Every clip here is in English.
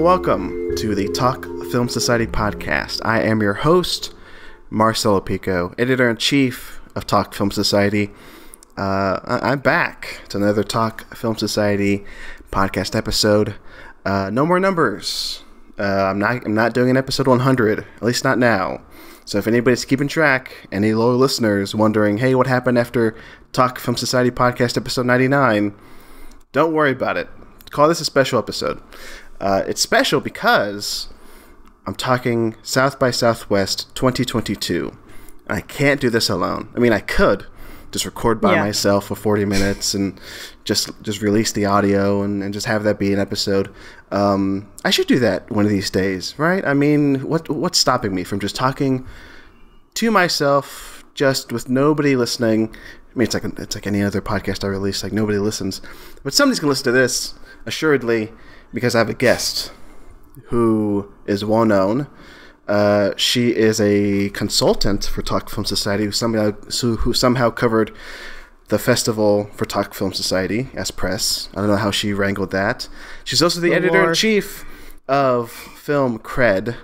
welcome to the Talk Film Society podcast. I am your host, Marcelo Pico, editor-in-chief of Talk Film Society. I'm back to another Talk Film Society podcast episode. No more numbers. I'm not doing an episode 100, at least not now. So if anybody's keeping track, any loyal listeners wondering, hey, what happened after Talk Film Society podcast episode 99? Don't worry about it. Call this a special episode. It's special because I'm talking South by Southwest 2022. And I can't do this alone. I mean, I could just record by myself for 40 minutes and just release the audio and just have that be an episode. I should do that one of these days, right? I mean, what's stopping me from just talking to myself, just with nobody listening? I mean, it's like any other podcast I release, like nobody listens. But somebody's going to listen to this, assuredly, because I have a guest who is well known. She is a consultant for Talk Film Society who somehow covered the festival for Talk Film Society as press. I don't know how she wrangled that. She's also the editor-in-chief of film-cred.com.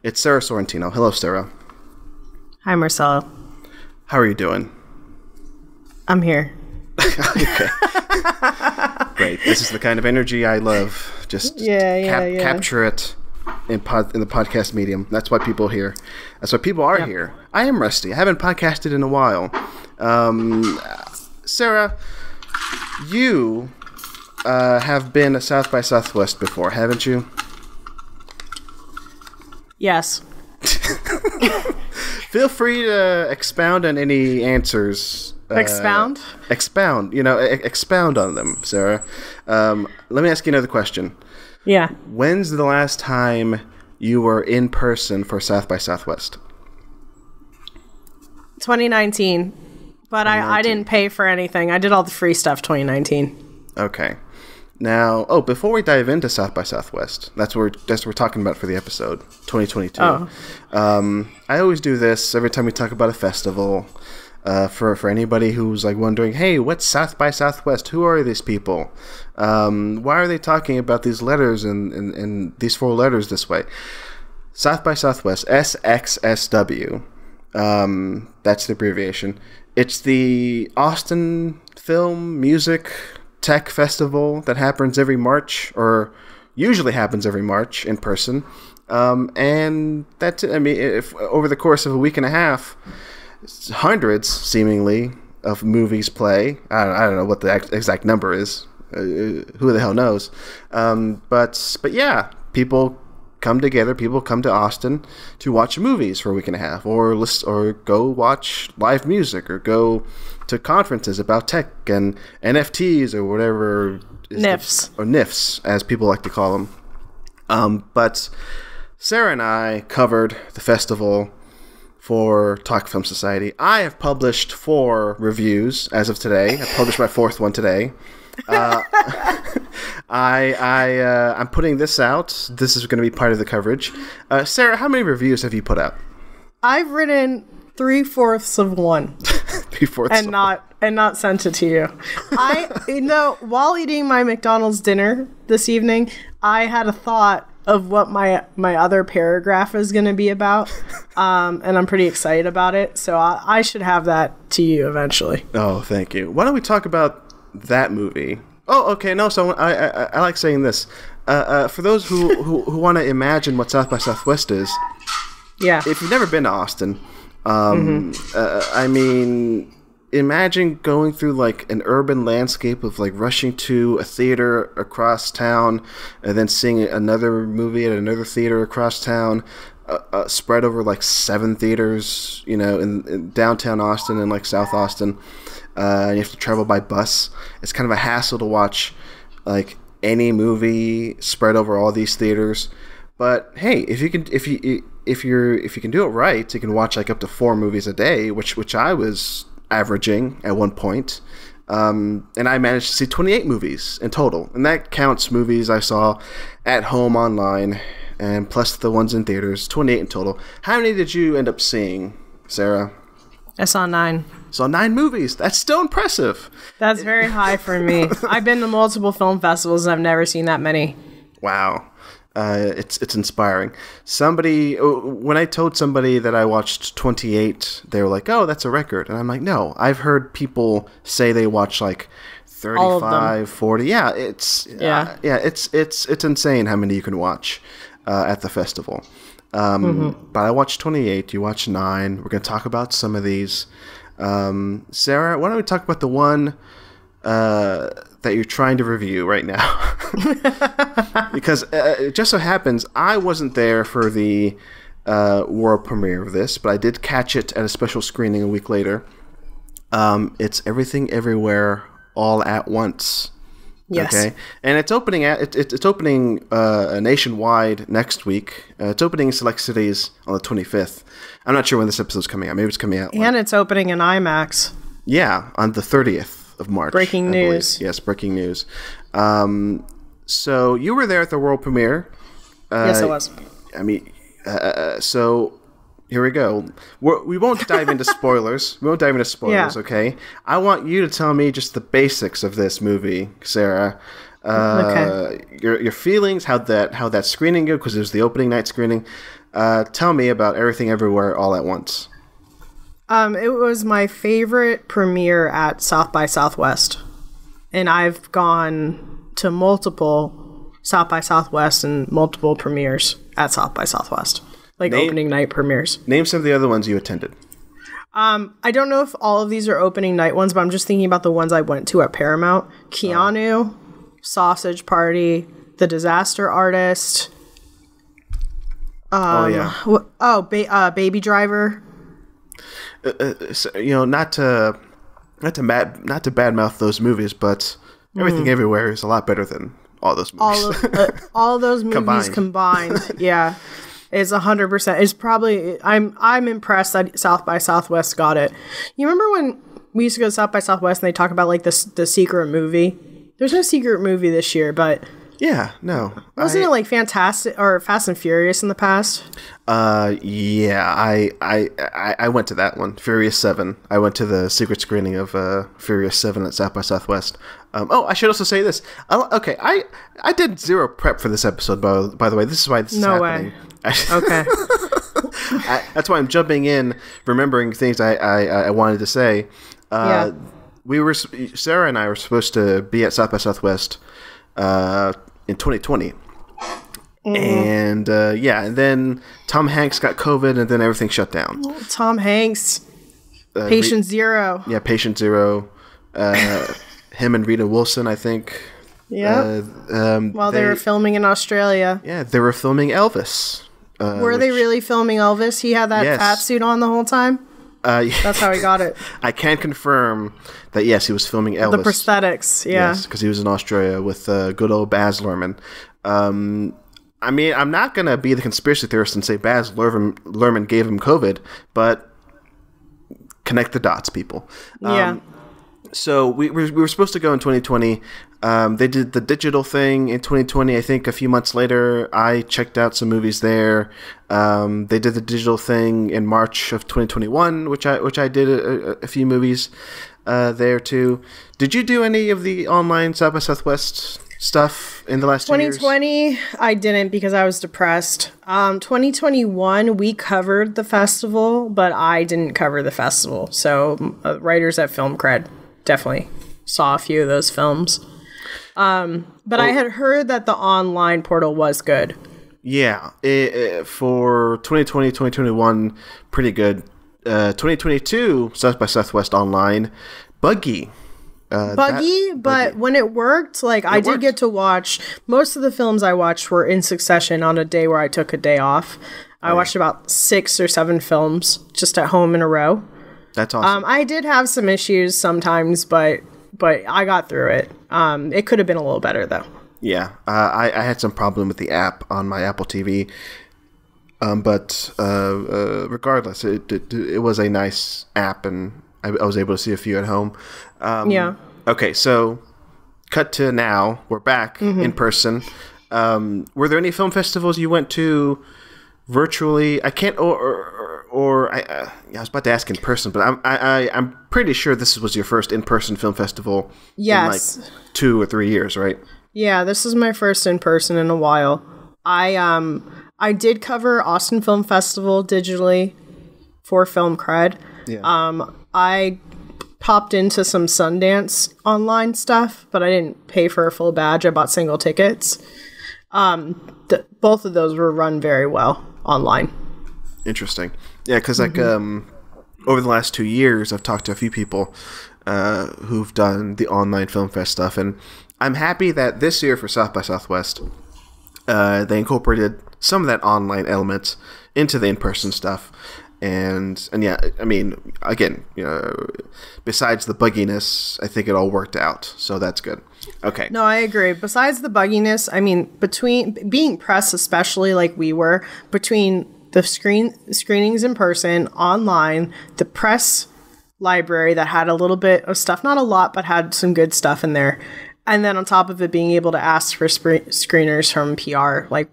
It's Sara Sorrentino. Hello, Sara. Hi, Marcelo. How are you doing? I'm here. Okay. Great. This is the kind of energy I love. Just capture it in the podcast medium. That's why people are here. That's why people are here. I am rusty. I haven't podcasted in a while. Sara, you have been at South by Southwest before, haven't you? Yes. Feel free to expound on any answers. Expound? Expound. Expound on them, Sara. Let me ask you another question. Yeah. When's the last time you were in person for South by Southwest? 2019. But 2019. I didn't pay for anything. I did all the free stuff 2019. Okay. Now, before we dive into South by Southwest, that's what we're talking about for the episode, 2022. Oh. I always do this every time we talk about a festival. For anybody who's like wondering, hey, what's South by Southwest? Who are these people? Why are they talking about these letters and these four letters this way? South by Southwest, SXSW. That's the abbreviation. It's the Austin Film Music Tech Festival that happens every March, or usually happens every March in person. And that's it. I mean, if over the course of a week and a half, hundreds, seemingly, of movies play. I don't know what the exact number is. Who the hell knows? But yeah, people come together. People come to Austin to watch movies for a week and a half, or go watch live music, or go to conferences about tech and NFTs or whatever. NIFs. Or NIFs, as people like to call them. But Sara and I covered the festival for Talk Film Society. I have published 4 reviews as of today. I published my 4th one today. I'm putting this out. This is going to be part of the coverage. Sara, how many reviews have you put out? I've written 3/4 of one. 3/4 and not sent it to you. While eating my McDonald's dinner this evening, I had a thought of what my other paragraph is going to be about, and I'm pretty excited about it, so I should have that to you eventually. Oh, thank you. Why don't we talk about that movie? Oh, okay, no, so I like saying this. For those who want to imagine what South by Southwest is, if you've never been to Austin, I mean, imagine going through like an urban landscape of like rushing to a theater across town and then seeing another movie at another theater across town, spread over like 7 theaters, in downtown Austin and like South Austin. And you have to travel by bus. It's kind of a hassle to watch like any movie spread over all these theaters. But hey, if you can do it right, you can watch like up to 4 movies a day, which I was averaging at one point. And I managed to see 28 movies in total, and that counts movies I saw at home online and plus the ones in theaters. 28 in total. How many did you end up seeing, Sara? I saw 9. Saw 9 movies. That's still impressive. That's very high for me. I've been to multiple film festivals and I've never seen that many. Wow. It's inspiring. When I told somebody that I watched 28, they were like, "Oh, that's a record." And I'm like, "No, I've heard people say they watch like 35, 40. Yeah, it's insane how many you can watch at the festival. But I watched 28. You watched 9. We're going to talk about some of these. Sarah, why don't we talk about the one that you're trying to review right now? Because it just so happens I wasn't there for the world premiere of this, but I did catch it at a special screening a week later. It's Everything Everywhere All at Once. Yes. Okay, and it's opening nationwide next week. It's opening in select cities on the 25th. I'm not sure when this episode's coming out. Maybe it's coming out. And it's opening in IMAX. Yeah, on the 30th of March. Breaking news. Yes, breaking news. So you were there at the world premiere. Yes, I was. I mean, so here we go. We won't dive into spoilers. Okay? I want you to tell me just the basics of this movie, Sarah. Okay. Your feelings, how that screening go, because it was the opening night screening. Tell me about Everything Everywhere All at Once. It was my favorite premiere at South by Southwest. And I've gone to multiple South by Southwest and multiple premieres at South by Southwest. Opening night premieres. Name some of the other ones you attended. I don't know if all of these are opening night ones, but I'm just thinking about the ones I went to at Paramount. Keanu, Sausage Party, The Disaster Artist. Baby Driver. So, not to badmouth those movies, but Everything Everywhere is a lot better than all those movies. All those movies combined. Yeah. It's 100%. It's probably I'm impressed that South by Southwest got it. You remember when we used to go to South by Southwest and they talk about like the secret movie? There's no secret movie this year, but yeah, no. Wasn't it like Fantastic or Fast and Furious in the past? Yeah, I went to that one, Furious 7. I went to the secret screening of Furious 7 at South by Southwest. I should also say this. Okay, I did zero prep for this episode, by the way. This is why this is happening. Way. Okay. That's why I'm jumping in, remembering things I wanted to say. Sarah and I were supposed to be at South by Southwest in 2020. And and then Tom Hanks got COVID, and then everything shut down. Tom Hanks, Patient Zero. Yeah, Patient Zero. Him and Rita Wilson, I think. Yeah. While they were filming in Australia. Yeah, they were filming Elvis. Were they really filming Elvis? He had that fat suit on the whole time? That's how he got it. I can confirm that, yes, he was filming Elvis. The prosthetics, yeah. Yes, because he was in Australia with good old Baz Luhrmann. I mean, I'm not going to be the conspiracy theorist and say Baz Luhrmann gave him COVID, but connect the dots, people. Yeah. So we were supposed to go in 2020. They did the digital thing in 2020. I think a few months later, I checked out some movies there. They did the digital thing in March of 2021, which I did a few movies there too. Did you do any of the online South by Southwest stuff in the last 2 years? 2020, I didn't because I was depressed. 2021, we covered the festival, but I didn't cover the festival. So writers at Film Cred definitely saw a few of those films. But I had heard that the online portal was good. Yeah, for 2020, 2021, pretty good. 2022, South by Southwest online, buggy. But when it worked, I did get to watch, most of the films I watched were in succession on a day where I took a day off. I watched about 6 or 7 films just at home in a row. That's awesome. I did have some issues sometimes, but I got through it. It could have been a little better, though. Yeah, I had some problem with the app on my Apple TV. But regardless, it was a nice app, and I was able to see a few at home. Yeah. Okay, so cut to now. We're back in person. Were there any film festivals you went to virtually? I can't, or I was about to ask in person, but I'm pretty sure this was your first in-person film festival. Yes. In like 2 or 3 years, right? Yeah, this is my first in person in a while. I did cover Austin Film Festival digitally for Film Cred. Yeah. I popped into some Sundance online stuff, but I didn't pay for a full badge. I bought single tickets. Both of those were run very well online. Interesting. Yeah, because like over the last 2 years, I've talked to a few people who've done the online film fest stuff, and I'm happy that this year for South by Southwest, they incorporated some of that online element into the in-person stuff. And yeah, I mean, again, besides the bugginess, I think it all worked out, so that's good. Okay. No, I agree. Besides the bugginess, I mean, between being press, especially like we were, between the screenings in person, online, the press library that had a little bit of stuff, not a lot, but had some good stuff in there, and then on top of it, being able to ask for screeners from PR, like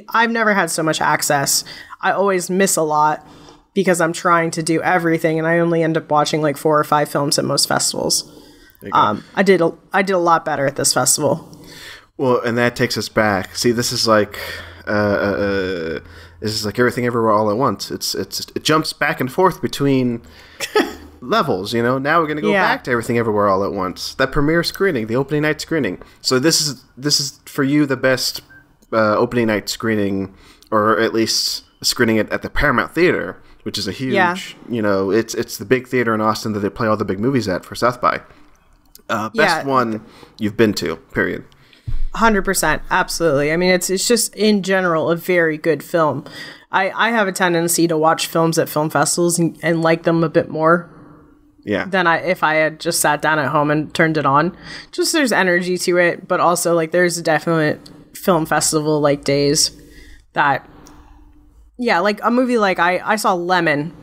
I've never had so much access. I always miss a lot because I'm trying to do everything, and I only end up watching like 4 or 5 films at most festivals. I did a lot better at this festival. Well, and that takes us back. See, this is like Everything Everywhere All at Once. It jumps back and forth between levels. Now we're gonna go back to Everything Everywhere All at Once. That premiere screening, the opening night screening. So this is for you the best opening night screening, or at least screening it at the Paramount Theater, which is a huge, it's the big theater in Austin that they play all the big movies at for South by. Best one you've been to, period. 100%, absolutely. I mean, it's just in general a very good film. I have a tendency to watch films at film festivals and like them a bit more. Yeah. Than if I had just sat down at home and turned it on. Just there's energy to it, but also like there's definite film festival like days that, like a movie like I saw Lemon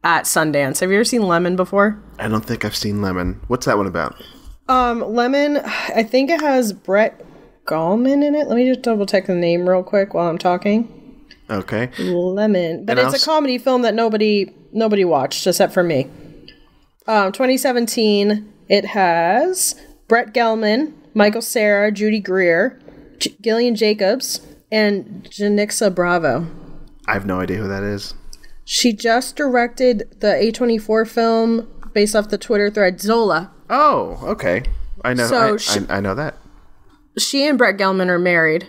at Sundance. Have you ever seen Lemon before? I don't think I've seen Lemon. What's that one about? Lemon, I think it has Brett Gallman in it. Let me just double check the name real quick while I'm talking. Okay. Lemon, but it's a comedy film that nobody watched except for me. 2017. It has Brett Gelman, Michael Cera, Judy Greer, Gillian Jacobs, and Janixa Bravo. I have no idea who that is. She just directed the A24 film based off the Twitter thread Zola. Oh, okay. I know. So I know that. She and Brett Gelman are married.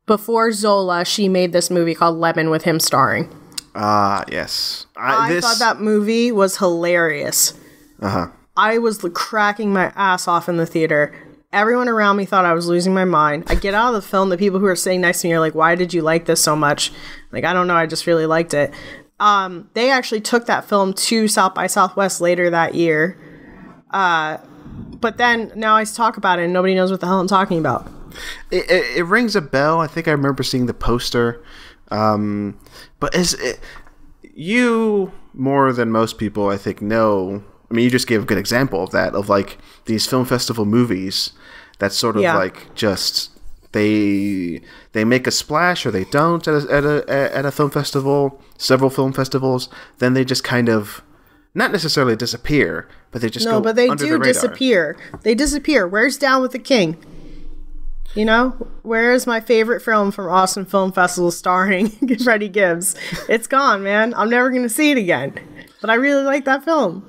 Before Zola, she made this movie called Lemon with him starring. Yes. I thought that movie was hilarious. Uh-huh. I was cracking my ass off in the theater. Everyone around me thought I was losing my mind. I get out of the film. The people who are sitting next to me are like, why did you like this so much? Like, I don't know. I just really liked it. They actually took that film to South by Southwest later that year. But then now I talk about it and nobody knows what the hell I'm talking about. It rings a bell. I think I remember seeing the poster. But you, more than most people, I think, know. I mean, you just gave a good example of that, of like these film festival movies that sort of like just they make a splash or they don't at a film festival, several film festivals, then they just kind of not necessarily disappear, but they just go but they under do the radar. disappear. They disappear. Where's Down with the King? Where is my favorite film from Austin Film Festival starring Freddie Gibbs? It's gone, man. I'm never going to see it again. But I really like that film.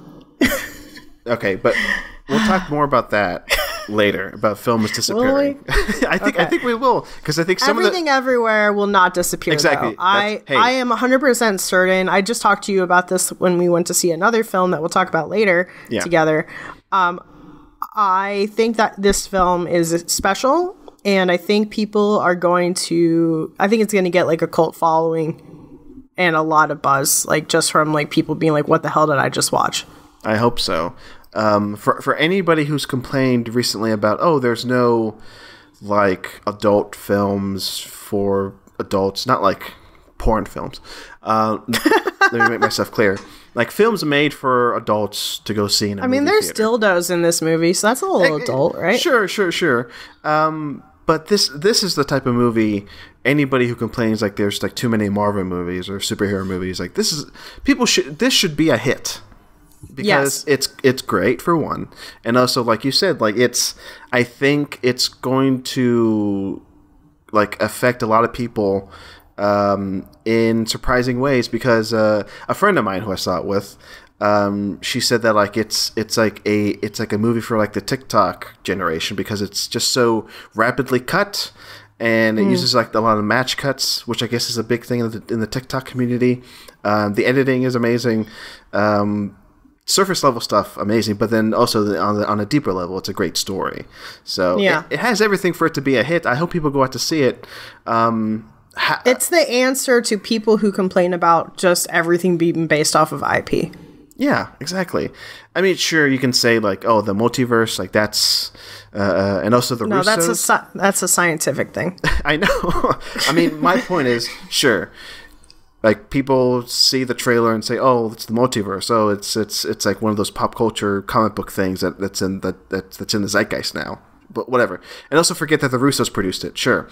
Okay, but we'll talk more about that later, about films disappearing. I think we will, because I think Everything Everywhere will not disappear. Exactly. I am 100% certain. I just talked to you about this when we went to see another film that we'll talk about later together. I think that this film is special, and I think people are going to... I think it's going to get like a cult following and a lot of buzz, like just from like people being like, what the hell did I just watch? I hope so. For anybody who's complained recently about, there's no like adult films for adults, not like porn films. Let me make myself clear. Like films made for adults to go see in a movie there's theater. dildos in this movie, so that's a little adult, right? Sure. But this is the type of movie. Anybody who complains like there's like too many Marvel movies or superhero movies, like this should be a hit. Because it's great for one, and also like you said, like I think it's going to like affect a lot of people in surprising ways, because a friend of mine who I saw it with, she said that like it's like a movie for like the TikTok generation, because it's just so rapidly cut, and it uses like a lot of match cuts, which I guess is a big thing in the TikTok community. The editing is amazing. Surface level stuff amazing, but then also on a deeper level, it's a great story. So it has everything for it to be a hit. I hope people go out to see it. It's the answer to people who complain about just everything being based off of IP. Yeah, exactly. I mean, sure, you can say like, oh, the multiverse, like that's, and also the Russos. That's a scientific thing. I know. I mean, my point is, sure. Like, people see the trailer and say, "Oh, it's the multiverse." Oh, it's like one of those pop culture comic book things that's in the zeitgeist now. But whatever. And also forget that the Russos produced it. Sure.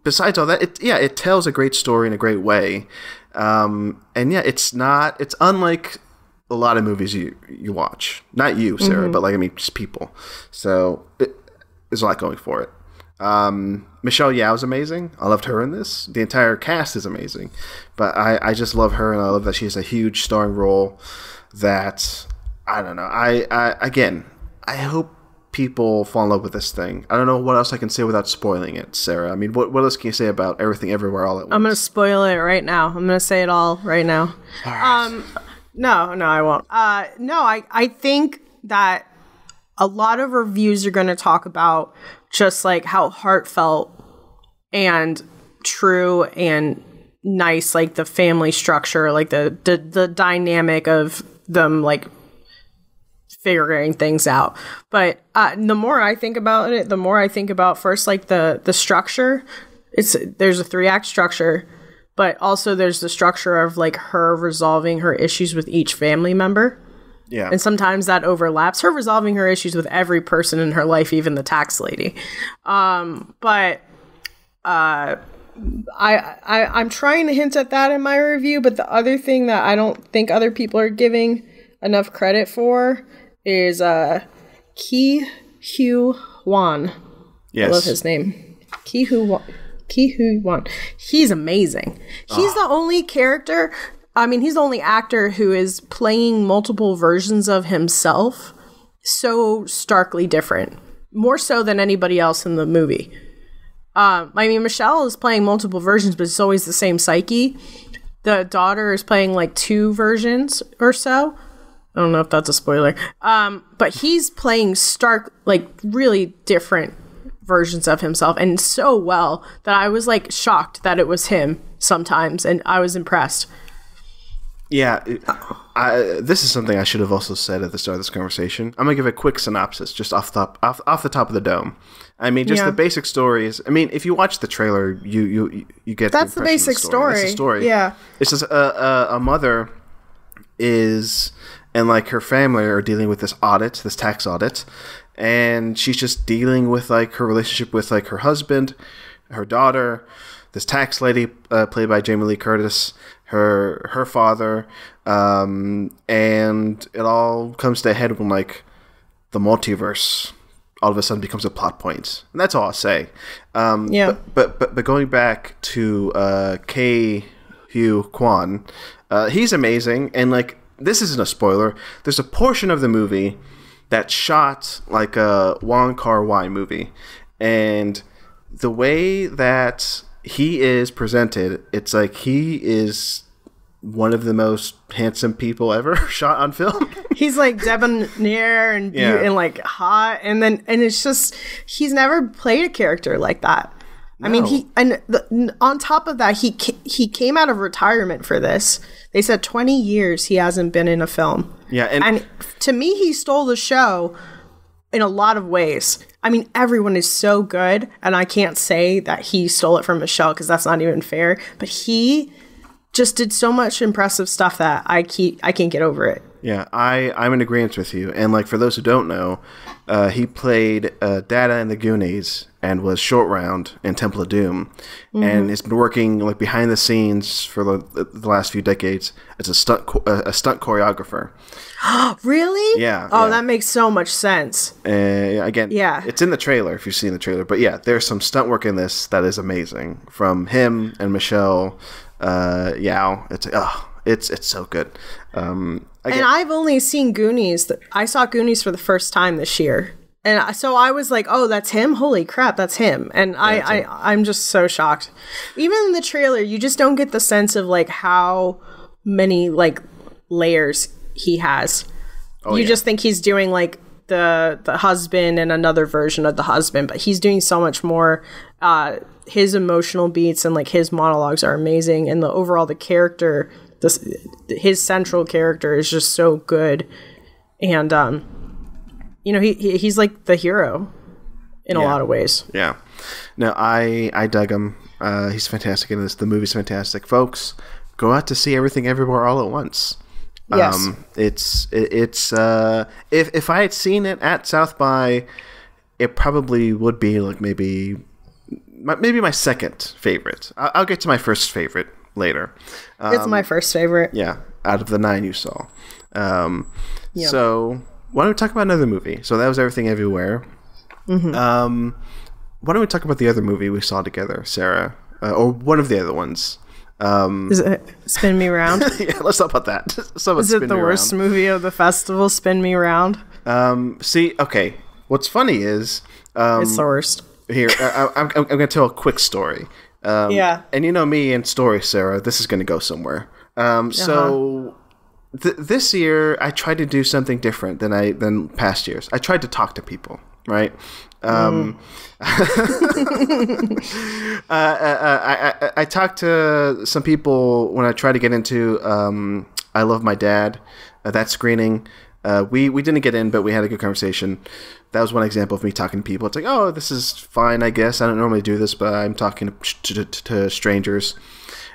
Besides all that, it tells a great story in a great way. And yeah, it's unlike a lot of movies you watch. Not you, Sarah, but like, I mean, just people. So there's a lot going for it. Michelle Yeoh is amazing. I loved her in this. The entire cast is amazing, but I just love her, and I love that she has a huge starring role. That I don't know. I hope people fall in love with this thing. I don't know what else I can say without spoiling it, Sarah. I mean, what else can you say about Everything Everywhere All at Once? I'm gonna spoil it right now. I'm gonna say it all right now. All right. No, I won't. I think that a lot of reviews are going to talk about just like how heartfelt and true and nice, like the family structure, like the dynamic of them like figuring things out. But the more I think about it, the more I think about first like the structure. There's a 3-act structure, but also there's the structure of like her resolving her issues with each family member. Yeah. And sometimes that overlaps. Her resolving her issues with every person in her life, even the tax lady. I'm trying to hint at that in my review, but the other thing that I don't think other people are giving enough credit for is Chee Hwan. Yes. I love his name. Chee Hwan. He's amazing. He's the only character... I mean, he's the only actor who is playing multiple versions of himself so starkly different. More so than anybody else in the movie. I mean, Michelle is playing multiple versions, but it's always the same psyche. The daughter is playing like 2 versions or so. I don't know if that's a spoiler. But he's playing stark, like really different versions of himself, and so well that I was like shocked that it was him sometimes, and I was impressed. Yeah, this is something I should have also said at the start of this conversation. I'm gonna give a quick synopsis, just off the top of the dome. I mean, just the basic stories. I mean, if you watch the trailer, you get that's the basic story. That's the story. Yeah, it's just a mother is, and like her family are dealing with this tax audit, and she's just dealing with like her relationship with like her husband, her daughter, this tax lady played by Jamie Lee Curtis, her father, and it all comes to a head when like the multiverse all of a sudden becomes a plot point, and that's all I'll say. But going back to Kwan, he's amazing, and like this isn't a spoiler. There's a portion of the movie that's shot like a Wong Kar-wai movie, and the way that he is presented, it's like he is one of the most handsome people ever shot on film. He's like debonair and like hot, and it's just he's never played a character like that. No. I mean, on top of that, he came out of retirement for this. They said 20 years he hasn't been in a film. Yeah, and to me, he stole the show in a lot of ways. I mean, everyone is so good, and I can't say that he stole it from Michelle because that's not even fair. But he just did so much impressive stuff that I can't get over it. Yeah, I'm in agreement with you. And like for those who don't know, he played Data in the Goonies and was Short Round in Temple of Doom, and has been working like behind the scenes for the last few decades as a stunt choreographer. Really? Yeah. Oh, that makes so much sense. Again, yeah, it's in the trailer if you've seen the trailer. But yeah, there's some stunt work in this that is amazing from him and Michelle Yeoh. It's so good. And I've only seen Goonies. I saw Goonies for the first time this year. And so I was like, oh, that's him? Holy crap, that's him. And I'm just so shocked. Even in the trailer, you just don't get the sense of like how many like layers he has. You just think he's doing like the husband and another version of the husband, but he's doing so much more. His emotional beats and like his monologues are amazing. And the character... his central character is just so good, and he's like the hero in a lot of ways. Yeah, no, I dug him. He's fantastic in this. The movie's fantastic, folks. Go out to see Everything Everywhere All at Once. Yes, it's if I had seen it at South by, it probably would be like maybe my second favorite. I'll get to my first favorite later. It's my first favorite. Yeah, out of the 9 you saw. So why don't we talk about another movie? So that was Everything Everywhere. Why don't we talk about the other movie we saw together, Sarah? Or one of the other ones. Is it Spin Me Round? Yeah, let's talk about that. Is it the worst movie of the festival, Spin Me Round? See, okay. What's funny is... it's the worst. Here, I'm going to tell a quick story. And you know me and stories, Sarah. This is going to go somewhere. So this year, I tried to do something different than past years. I tried to talk to people, right? I talked to some people when I tried to get into I Love My Dad, that screening. We didn't get in, but we had a good conversation. That was one example of me talking to people. It's like, oh, this is fine, I guess. I don't normally do this, but I'm talking to strangers.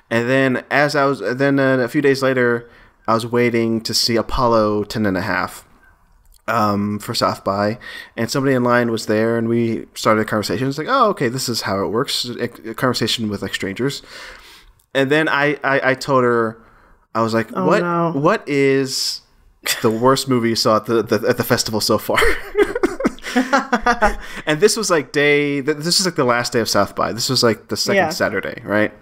And then a few days later, I was waiting to see Apollo 10.5 for South by, and somebody in line was there, and we started a conversation. It's like, oh, okay, this is how it works. A conversation with like strangers. And then I told her, I was like, what is the worst movie you saw at the festival so far? And this was like the last day of South by. This was like the second Saturday, right?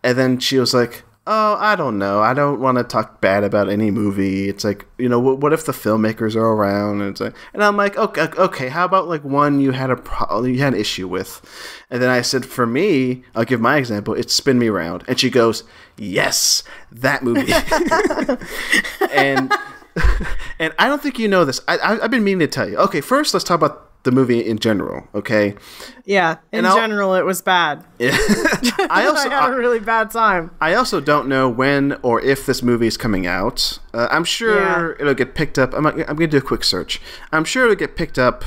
And then she was like, oh, I don't know. I don't want to talk bad about any movie. It's like, what if the filmmakers are around? And it's like, and I'm like, okay. How about like one you had an issue with? And then I said, for me, I'll give my example. It's Spin Me Round. And she goes, yes, that movie. And I don't think you know this. I've been meaning to tell you. Okay, first let's talk about the movie in general, okay? Yeah, in general, it was bad. I had a really bad time. I also don't know when or if this movie is coming out. I'm sure it'll get picked up. I'm going to do a quick search. I'm sure it'll get picked up,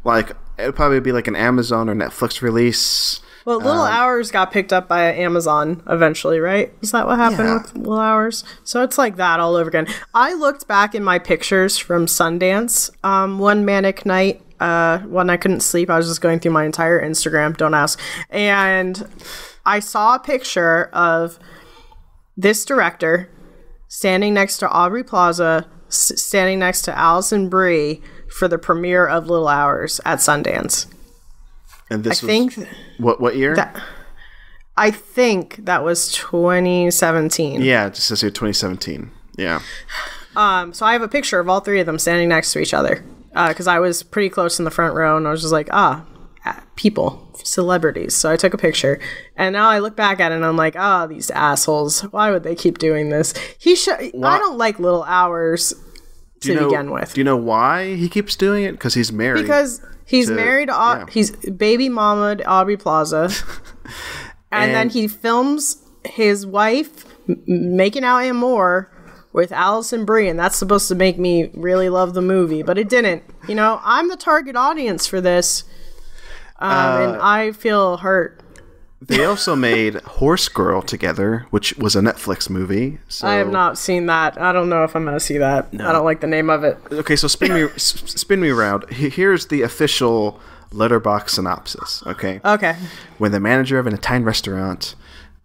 like, it'll probably be like an Amazon or Netflix release. Well, Little Hours got picked up by Amazon eventually, right? Is that what happened with Little Hours? So it's like that all over again. I looked back in my pictures from Sundance one manic night when I couldn't sleep. I was just going through my entire Instagram, don't ask. And I saw a picture of this director standing next to Aubrey Plaza, standing next to Alison Brie for the premiere of Little Hours at Sundance. And this what year? I think that was 2017. Yeah, it just says here 2017. Yeah. So I have a picture of all three of them standing next to each other because I was pretty close in the front row, and I was just like, people, celebrities. So I took a picture, and now I look back at it, and I'm like, these assholes. Why would they keep doing this? I don't like Little Hours to begin with. Do you know why he keeps doing it? Because he's married. Because he's married to he's baby mama to Aubrey Plaza, and then he films his wife making out and more with Alison Brie, and that's supposed to make me really love the movie, but it didn't. I'm the target audience for this, and I feel hurt. They also made Horse Girl together, which was a Netflix movie. So I have not seen that. I don't know if I'm going to see that. No. I don't like the name of it. Okay, so spin me around. Here's the official Letterboxd synopsis. Okay. Okay. When the manager of an Italian restaurant,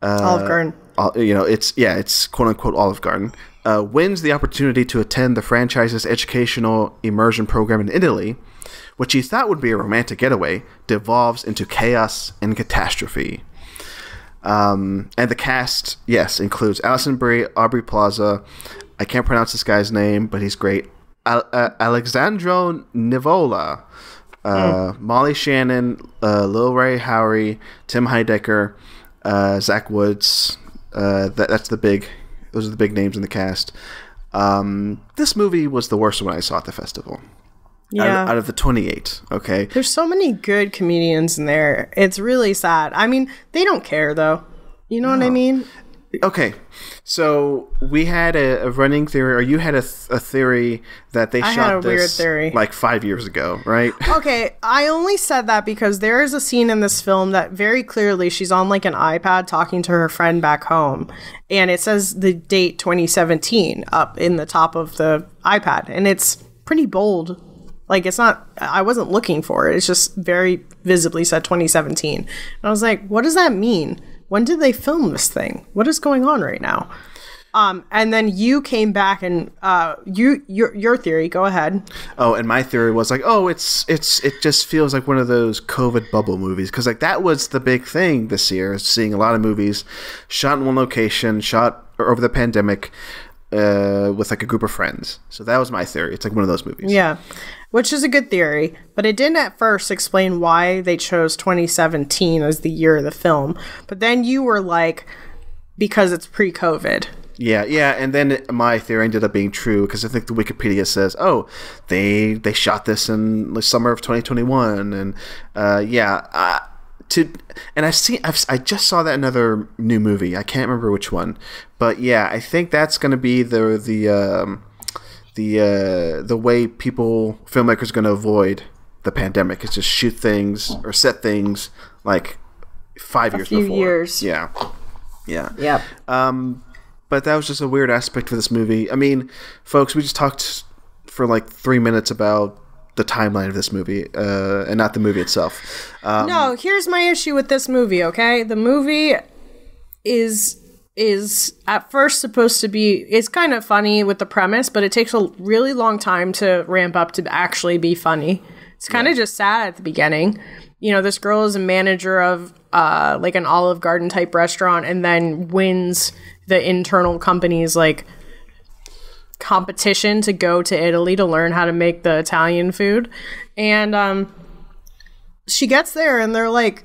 Olive Garden, it's quote unquote Olive Garden, wins the opportunity to attend the franchise's educational immersion program in Italy, which he thought would be a romantic getaway, devolves into chaos and catastrophe. And the cast, yes, includes Alison Brie, Aubrey Plaza. I can't pronounce this guy's name, but he's great. Alexandro Nivola, Molly Shannon, Lil Ray Howery, Tim Heidecker, Zach Woods. Those are the big names in the cast. This movie was the worst one I saw at the festival. Yeah. Out of the 28, okay? There's so many good comedians in there. It's really sad. I mean, they don't care, though. You know what I mean? Okay. So we had a running theory, or you had a theory that they shot this weird theory. Like 5 years ago, right? Okay, I only said that because there is a scene in this film that very clearly she's on like an iPad talking to her friend back home, and it says the date 2017 up in the top of the iPad, and it's pretty bold. Like, it's not, I wasn't looking for it. It's just very visibly said 2017. And I was like, what does that mean? When did they film this thing? What is going on right now? And then you came back and your theory, go ahead. Oh, and my theory was like, it just feels like one of those COVID bubble movies. Because like that was the big thing this year, seeing a lot of movies shot in one location, shot over the pandemic, with like a group of friends. So that was my theory. It's like one of those movies. Yeah, which is a good theory, but it didn't at first explain why they chose 2017 as the year of the film. But then you were like, because it's pre-COVID. Yeah, and then my theory ended up being true because I think the Wikipedia says, oh, they shot this in the summer of 2021, and I just saw that another new movie. I can't remember which one, but yeah, I think that's going to be the way filmmakers are going to avoid the pandemic is just shoot things or set things like 5 years before. A few years. Yeah. Yep. But that was just a weird aspect of this movie. I mean, folks, we just talked for like 3 minutes about the timeline of this movie, and not the movie itself. No, here's my issue with this movie, okay? The movie is at first supposed to be, it's kind of funny with the premise, but it takes a really long time to ramp up to actually be funny. It's kind of just sad at the beginning. You know, this girl is a manager of like an Olive Garden type restaurant and then wins the internal company's like competition to go to Italy to learn how to make the Italian food. And she gets there and they're like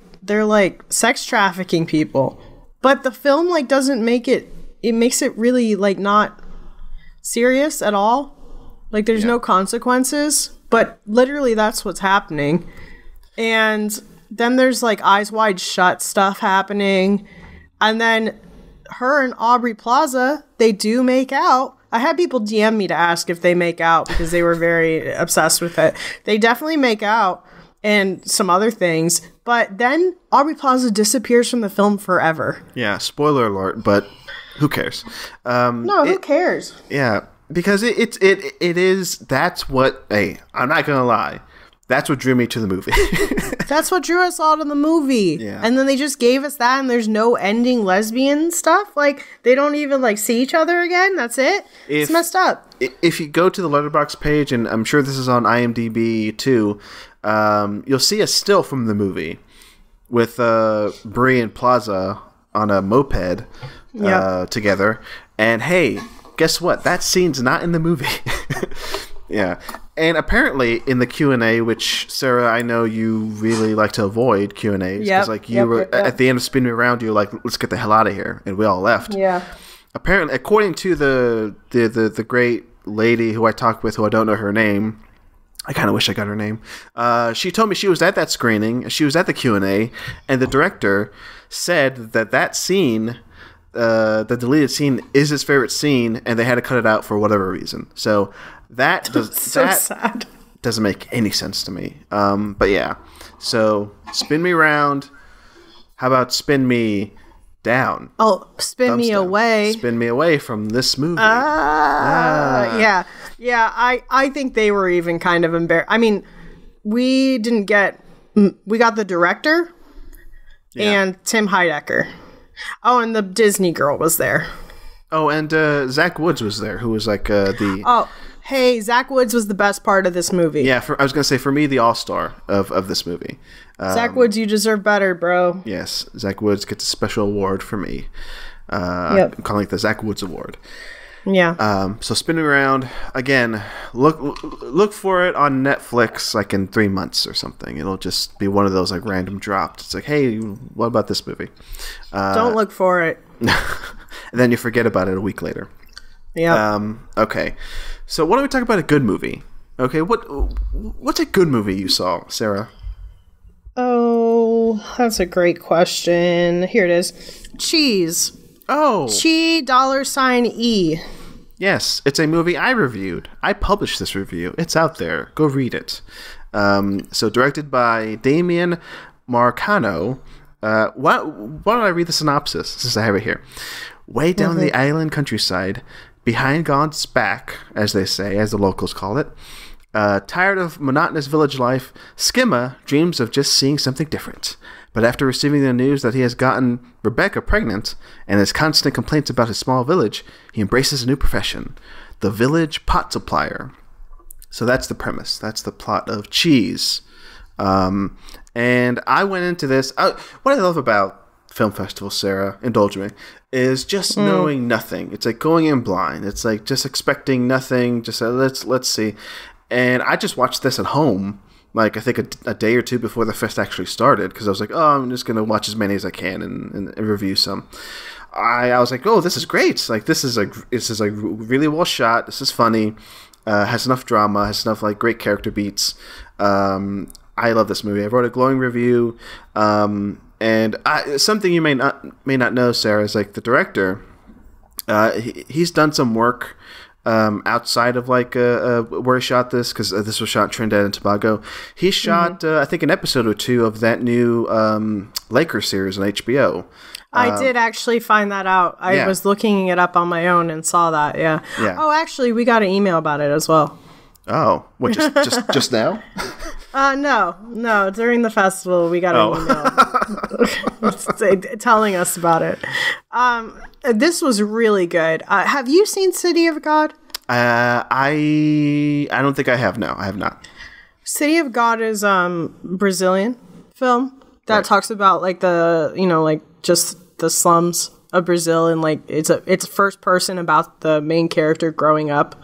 sex trafficking people. But the film like doesn't make it makes it really like not serious at all. Like there's no consequences, but literally that's what's happening. And then there's like eyes wide shut stuff happening. And then her and Aubrey Plaza, they do make out. I had people DM me to ask if they make out because they were very obsessed with it. They definitely make out and some other things. But then Aubrey Plaza disappears from the film forever. Yeah, spoiler alert, but who cares? Who cares? Yeah, because it is, that's what, hey, I'm not going to lie. That's what drew me to the movie. That's what drew us all to the movie. Yeah. And then they just gave us that and there's no ending lesbian stuff. Like, they don't even, like, see each other again. That's it. It's messed up. If you go to the Letterboxd page, and I'm sure this is on IMDb too, you'll see a still from the movie with Brie and Plaza on a moped together. And hey, guess what? That scene's not in the movie. Yeah. And apparently in the Q&A, which, Sarah, I know you really like to avoid Q&As. Because at the end of Spin Me Around, you were like, let's get the hell out of here. And we all left. Yeah. Apparently, according to the great lady who I talked with, who I don't know her name, I kind of wish I got her name. She told me she was at that screening. She was at the Q&A. And the director said that scene, the deleted scene, is his favorite scene. And they had to cut it out for whatever reason. So that sad. Doesn't make any sense to me. But yeah. So, Spin Me Round. How about Spin Me Down? Oh, Spin Me Away. Spin Me Away from this movie. Yeah. I think they were even kind of embarrassed. I mean, we got the director and Tim Heidecker. Oh, and the Disney girl was there. Oh, and Zach Woods was there, who was like the... Oh, hey, Zach Woods was the best part of this movie. Yeah, I was going to say, for me, the all-star of this movie. Zach Woods, you deserve better, bro. Yes, Zach Woods gets a special award for me. I'm calling it the Zach Woods Award. Yeah. So Spinning Around, again, look for it on Netflix like in 3 months or something. It'll just be one of those like random dropped. It's like, hey, what about this movie? Don't look for it. And then you forget about it a week later. Yeah. Okay. So why don't we talk about a good movie? Okay, what's a good movie you saw, Sarah? Oh, that's a great question. Here it is. Cheese. Oh. Chee $E. Yes, it's a movie I reviewed. I published this review. It's out there. Go read it. So directed by Damien Marcano. Why don't I read the synopsis since I have it here? Way down the island countryside, behind God's back, as they say, as the locals call it, tired of monotonous village life, Skimma dreams of just seeing something different. But after receiving the news that he has gotten Rebecca pregnant and his constant complaints about his small village, he embraces a new profession, the village pot supplier. So that's the premise. That's the plot of Cheese. And I went into this... what I love about film festivals, Sarah, indulge me, is just knowing nothing. It's like going in blind. It's like just expecting nothing. Just let's see. And I just watched this at home, like I think a day or two before the fest actually started, because I was like, oh, I'm just gonna watch as many as I can and review some. I was like, oh, this is great. Like this is really well shot. This is funny. Has enough drama. Has enough like great character beats. I love this movie. I wrote a glowing review. And something you may not know, Sarah, is like the director. He's done some work outside of like where he shot this, because this was shot in Trinidad and Tobago. He shot I think an episode or two of that new Lakers series on HBO. I did actually find that out. I was looking it up on my own and saw that. Yeah. Oh, actually, we got an email about it as well. Oh, what? Just now? No. During the festival, we got an email telling us about it. This was really good. Have you seen City of God? I don't think I have. No, I have not. City of God is Brazilian film that talks about like just the slums of Brazil, and like it's first person about the main character growing up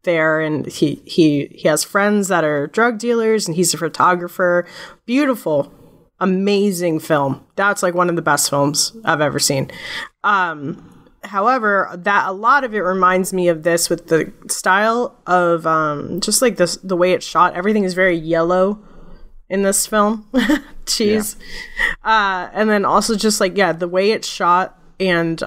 there, and he has friends that are drug dealers, and he's a photographer. Beautiful, amazing film. That's like one of the best films I've ever seen. However, that a lot of it reminds me of this, with the style of just like this, the way it's shot. Everything is very yellow in this film. Cheese. And then also just like the way it's shot, and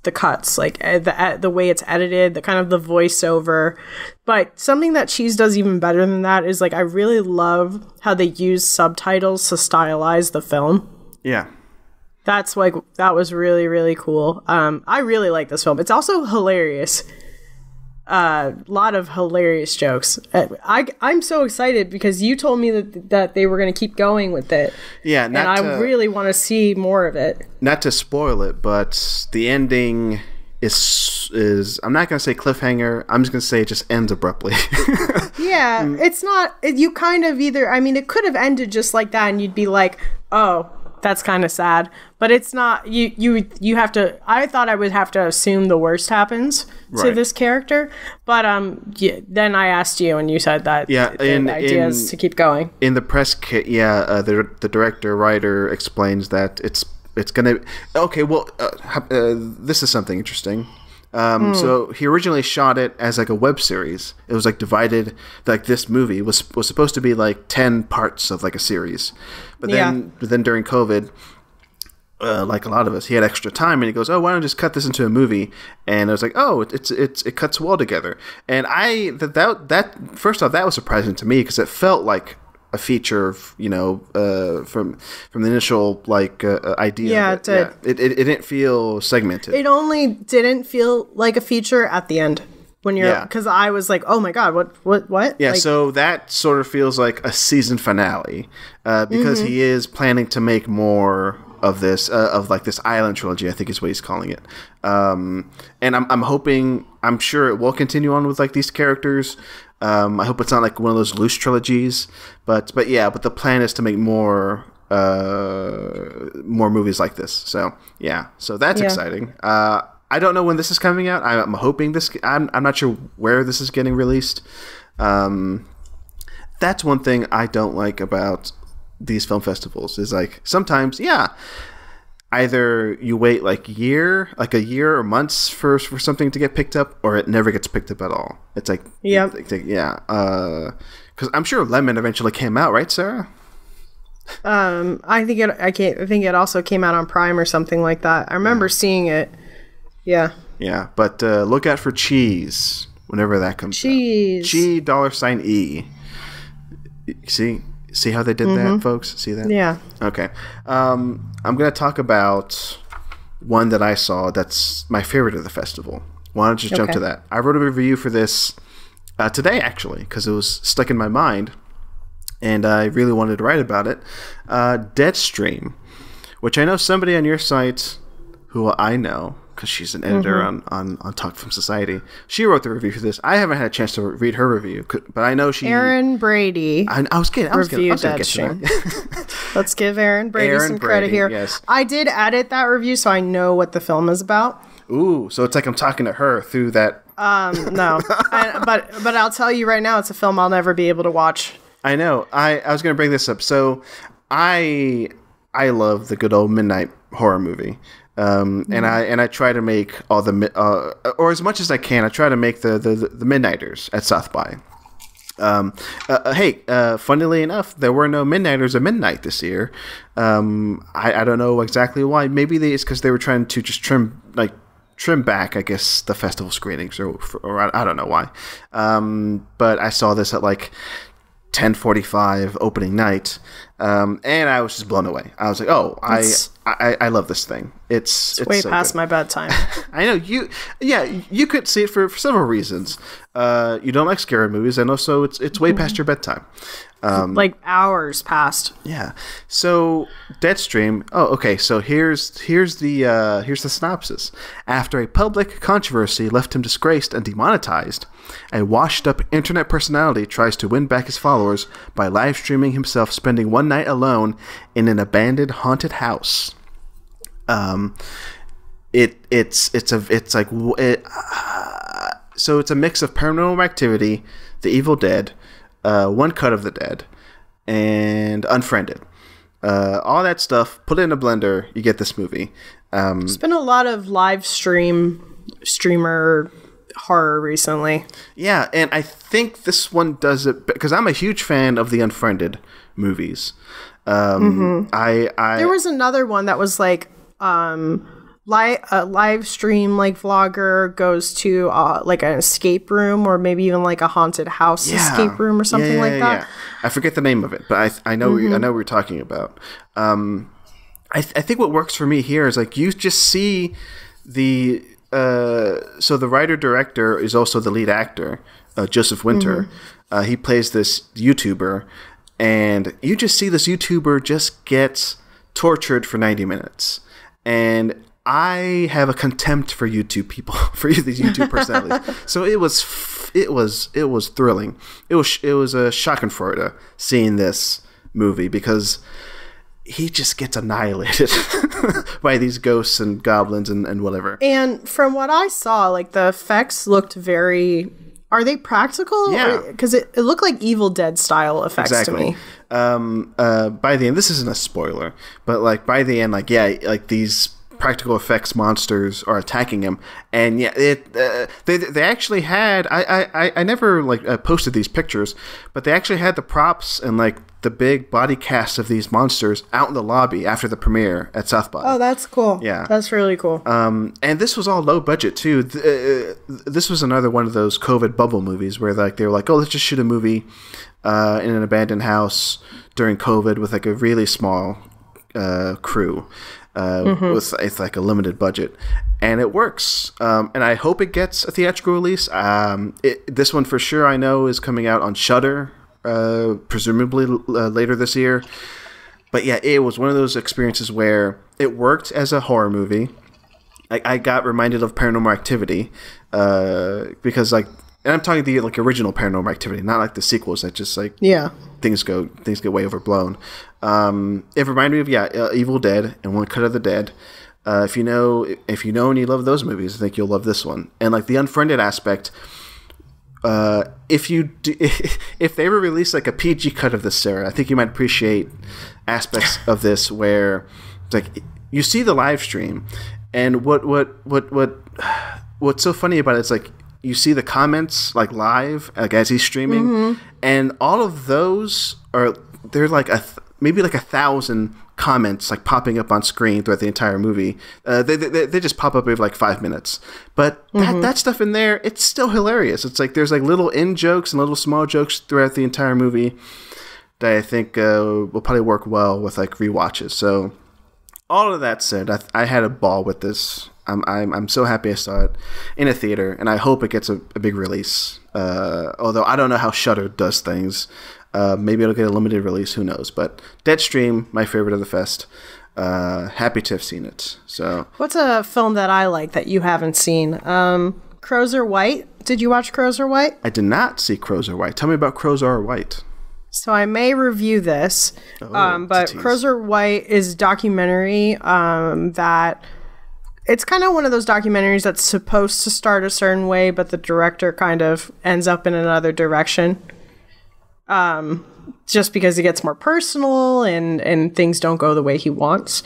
the cuts, like the way it's edited, the kind of the voiceover. But something that Cheese does even better than that is like I really love how they use subtitles to stylize the film. Yeah. That was really, really cool. I really like this film. It's also hilarious. A lot of hilarious jokes. I'm so excited because you told me that they were going to keep going with it. Yeah, and I really want to see more of it. Not to spoil it, but the ending is I'm not going to say cliffhanger. I'm just going to say it just ends abruptly. Yeah, it's not. You kind of either. I mean, it could have ended just like that, and you'd be like, oh, that's kind of sad, but it's not. You have to. I thought I would have to assume the worst happens to this character, but then I asked you, and you said that the idea is to keep going. In the press kit, the director writer explains that it's gonna. Okay, well, this is something interesting. So he originally shot it as like a web series. It was like divided, like this movie was supposed to be like 10 parts of like a series. But then during COVID, like a lot of us, he had extra time, and he goes, "Oh, why don't I just cut this into a movie?" And I was like, "Oh, it cuts well together." And that first off, that was surprising to me because it felt like a feature, from the initial idea. Yeah, it did. It didn't feel segmented. It only didn't feel like a feature at the end when you're because I was like, oh my god, what? Yeah, so that sort of feels like a season finale because he is planning to make more of this this island trilogy, I think is what he's calling it. And I'm hoping, I'm sure it will continue on with these characters. I hope it's not like one of those loose trilogies, but the plan is to make more movies like this. So that's exciting. I don't know when this is coming out. I'm hoping this. I'm not sure where this is getting released. That's one thing I don't like about these film festivals is sometimes either you wait a year or months for something to get picked up, or it never gets picked up at all. It's because I'm sure Lemon eventually came out, right, Sarah? I think it also came out on Prime or something like that. I remember seeing it. Yeah, but look out for Cheese whenever that comes out. Chee $E. See how they did that, folks? See that? Yeah. Okay. I'm going to talk about one that I saw that's my favorite of the festival. Why don't you jump to that? I wrote a review for this today, actually, because it was stuck in my mind, and I really wanted to write about it. Deadstream, which I know somebody on your site who I know, because she's an editor on Talk Film Society. She wrote the review for this. I haven't had a chance to read her review, but I know she... Aaron Brady. I was going to get to that. Let's give Aaron Brady some credit here. Yes. I did edit that review, so I know what the film is about. Ooh, so it's like I'm talking to her through that... No. But I'll tell you right now, it's a film I'll never be able to watch. I know. I was going to bring this up. So I love the good old midnight horror movie. And I try to make all the or as much as I can, I try to make the Midnighters at South by. Funnily enough, there were no Midnighters at midnight this year. I don't know exactly why. Maybe it's because they were trying to just trim back, I guess, the festival screenings, or I don't know why. But I saw this at 10:45 opening night, and I was just blown away. I was like, "Oh, I love this thing. It's way so past good. my bedtime." I know you. Yeah, you could see it for several reasons. You don't like scary movies, and also it's way past your bedtime. Hours past. Yeah. So Deadstream. Oh, okay. So here's the synopsis. After a public controversy left him disgraced and demonetized, a washed-up internet personality tries to win back his followers by live streaming himself spending one night alone in an abandoned haunted house. So it's a mix of Paranormal Activity, The Evil Dead, One Cut of the Dead, and Unfriended. All that stuff, put it in a blender, you get this movie. There's been a lot of streamer horror recently. Yeah, and I think this one does it because I'm a huge fan of the Unfriended movies. There was another one that was a live stream vlogger goes to an escape room, or maybe even a haunted house escape room or something like that. Yeah. I forget the name of it, but I know I know what you're talking about. I think what works for me here is you just see the so the writer director is also the lead actor, Joseph Winter. He plays this YouTuber, and you just see this YouTuber just gets tortured for 90 minutes. And I have a contempt for YouTube people, for these YouTube personalities. So it was thrilling. It was a Schadenfreude seeing this movie because he just gets annihilated by these ghosts and goblins and whatever. And from what I saw, the effects looked very... Are they practical? Yeah. Because it looked like Evil Dead style effects to me. By the end, this isn't a spoiler, but by the end, these practical effects monsters are attacking him, and they actually had I never posted these pictures, but they actually had the props and the big body cast of these monsters out in the lobby after the premiere at South by. Oh, that's cool. Yeah. That's really cool. And this was all low budget too. This was another one of those COVID bubble movies where like they were like, oh, let's just shoot a movie in an abandoned house during COVID with like a really small crew with it's like a limited budget, and it works. And I hope it gets a theatrical release. This one for sure I know is coming out on Shudder. Presumably later this year. But yeah, it was one of those experiences where it worked as a horror movie. I got reminded of Paranormal Activity because like, and I'm talking the like original Paranormal Activity, not like the sequels that just like things get way overblown. It reminded me of Evil Dead and One Cut of the Dead. If you know and you love those movies, I think you'll love this one. And like the Unfriended aspect. If they were released like a PG cut of this, Sarah, I think you might appreciate aspects of this where it's like you see the live stream, and what's so funny about it is like you see the comments like live, like as he's streaming, and all of those they're like maybe like 1,000 comments like popping up on screen throughout the entire movie. They just pop up every like 5 minutes, but that stuff in there, it's still hilarious. It's like there's like little in jokes and little small jokes throughout the entire movie that I think will probably work well with like rewatches. So all of that said, I had a ball with this. I'm so happy I saw it in a theater, and I hope it gets a big release. Although I don't know how Shudder does things. Maybe it'll get a limited release. Who knows? But Deadstream, my favorite of the fest. Happy to have seen it. So, what's a film that I like that you haven't seen? Crows Are White. Did you watch Crows Are White? I did not see Crows Are White. Tell me about Crows Are White. So I may review this, but Crows Are White is a documentary that it's kind of one of those documentaries that's supposed to start a certain way, but the director kind of ends up in another direction. Just because it gets more personal and things don't go the way he wants.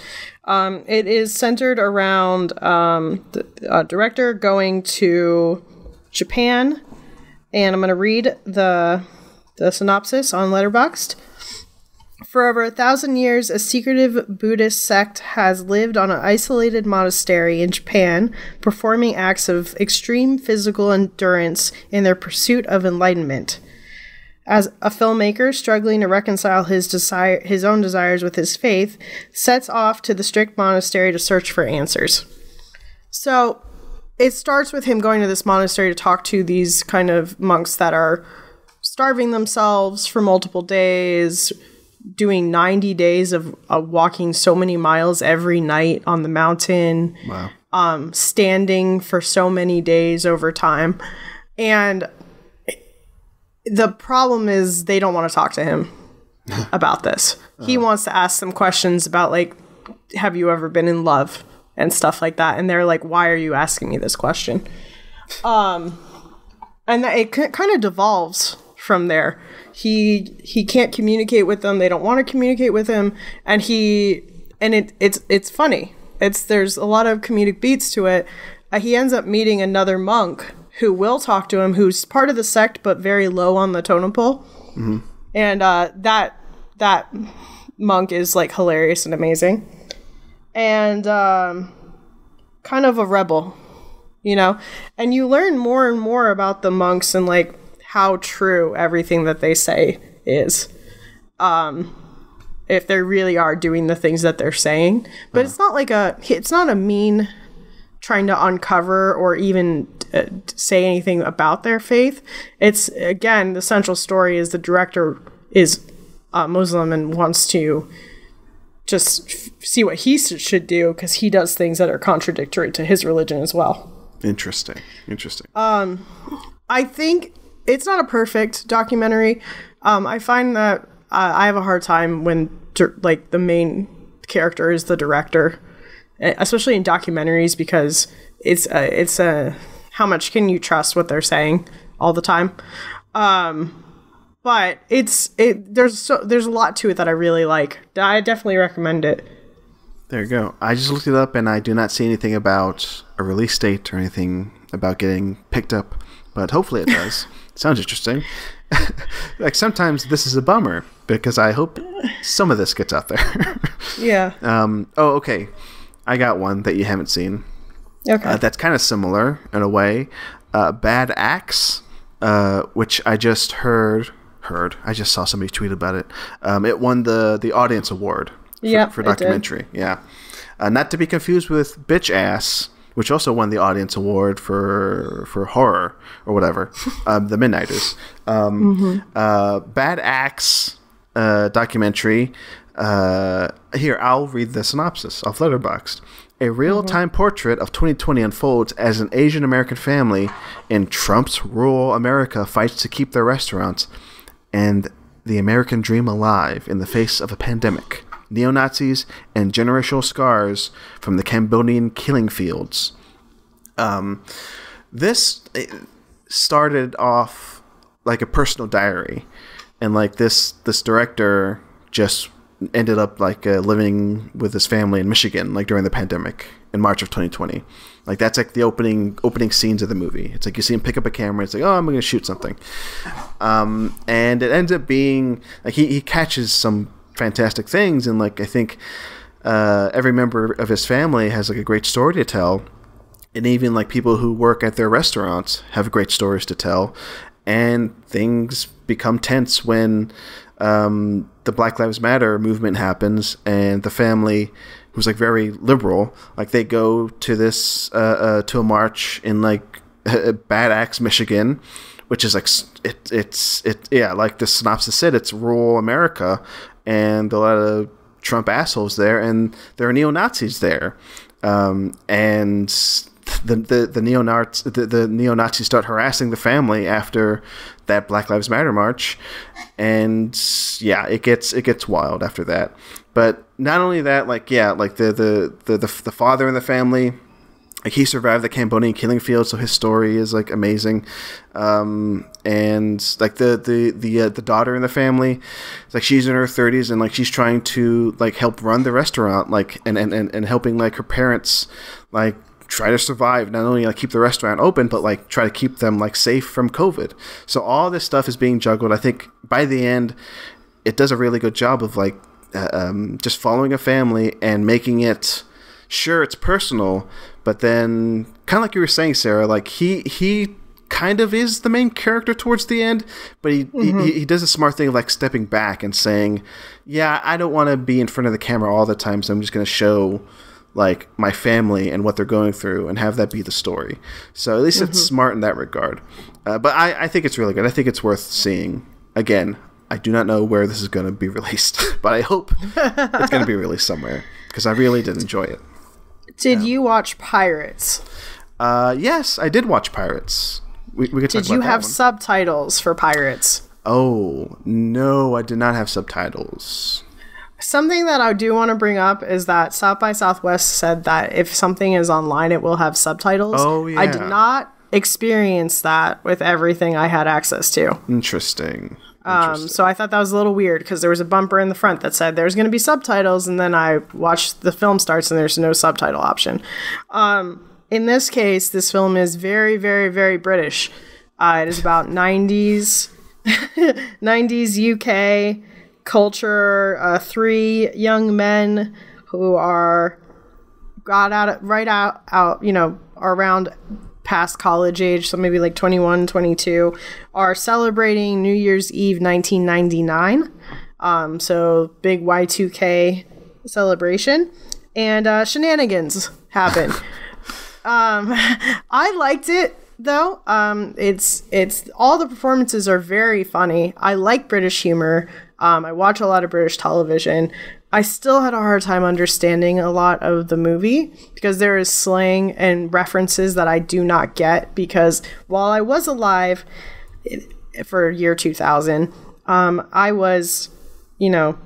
It is centered around the director going to Japan, and I'm going to read the synopsis on Letterboxd. For over 1,000 years, a secretive Buddhist sect has lived on an isolated monastery in Japan, performing acts of extreme physical endurance in their pursuit of enlightenment. As a filmmaker struggling to reconcile his own desires with his faith, sets off to the strict monastery to search for answers. So it starts with him going to this monastery to talk to these kind of monks that are starving themselves for multiple days, doing 90 days of walking so many miles every night on the mountain, standing for so many days over time. And the problem is they don't want to talk to him about this. He wants to ask them questions about, like, have you ever been in love and stuff like that. And they're like, why are you asking me this question? And it kind of devolves from there. He can't communicate with them. They don't want to communicate with him. And it's funny. There's a lot of comedic beats to it. He ends up meeting another monk who will talk to him, who's part of the sect but very low on the totem pole. Mm-hmm. And that monk is like hilarious and amazing. And kind of a rebel, you know? And you learn more and more about the monks and like how true everything that they say is. If they really are doing the things that they're saying. But it's not a mean trying to uncover or even say anything about their faith. It's, again, the central story is the director is Muslim and wants to just see what he should do because he does things that are contradictory to his religion as well. Interesting. I think it's not a perfect documentary. I find that I have a hard time when like the main character is the director, especially in documentaries, because it's how much can you trust what they're saying all the time? But there's a lot to it that I really like. I definitely recommend it. There you go. I just looked it up and I do not see anything about a release date or anything about getting picked up, but hopefully it does. Sounds interesting. Like sometimes this is a bummer because I hope some of this gets out there. Yeah. Okay. I got one that you haven't seen. Okay. That's kind of similar in a way. Bad Axe, which I just heard. I just saw somebody tweet about it. It won the audience award for documentary. Yeah. Not to be confused with Bitch Ass, which also won the audience award for horror or whatever. The Midnighters. Bad Axe documentary. Here, I'll read the synopsis off Letterboxd. A real-time portrait of 2020 unfolds as an Asian American family in Trump's rural America fights to keep their restaurants and the American dream alive in the face of a pandemic, neo-Nazis, and generational scars from the Cambodian killing fields. This started off like a personal diary, and like this director just ended up like living with his family in Michigan, like during the pandemic in March of 2020. Like that's like the opening scenes of the movie. It's like you see him pick up a camera. It's like, oh, I'm going to shoot something. And it ends up being like he catches some fantastic things. And like, I think every member of his family has like a great story to tell. And even like people who work at their restaurants have great stories to tell. And things become tense when the Black Lives Matter movement happens, and the family, who's like very liberal, like they go to this to a march in like Bad Axe, Michigan, which is like like the synopsis said, it's rural America, and a lot of Trump assholes there, and there are neo-Nazis there, and the neo-Nazis start harassing the family after that Black Lives Matter march, and yeah, it gets wild after that. But not only that, like the father in the family, like he survived the Cambodian killing field, so his story is like amazing. And like the daughter in the family, it's like she's in her 30s and like she's trying to like help run the restaurant, like and helping like her parents like try to survive, not only like keep the restaurant open, but like try to keep them like safe from COVID. So all this stuff is being juggled. I think by the end, it does a really good job of like just following a family and making it, sure, it's personal, but then kind of like you were saying, Sarah, like he kind of is the main character towards the end, but he does a smart thing of like stepping back and saying, yeah, I don't want to be in front of the camera all the time, so I'm just going to show like my family and what they're going through and have that be the story. So at least it's smart in that regard. But I think it's really good. I think it's worth seeing. Again, I do not know where this is going to be released, but I hope it's going to be released somewhere because I really did enjoy it. Did you watch Pirates? Yes, I did watch Pirates. We could talk about that. Did you have subtitles for Pirates? Oh, no, I did not have subtitles. Something that I do want to bring up is that South by Southwest said that if something is online, it will have subtitles. Oh, yeah. I did not experience that with everything I had access to. Interesting. So I thought that was a little weird because there was a bumper in the front that said there's going to be subtitles, and then I watched the film starts and there's no subtitle option. In this case, this film is very, very, very British. It is about 90s UK culture. 3 young men who are around past college age, so maybe like 21, 22, are celebrating New Year's Eve 1999. So big Y2K celebration, and shenanigans happen. I liked it though. It's all the performances are very funny. I like British humor. I watch a lot of British television. I still had a hard time understanding a lot of the movie because there is slang and references that I do not get, because while I was alive for year 2000, I was, 9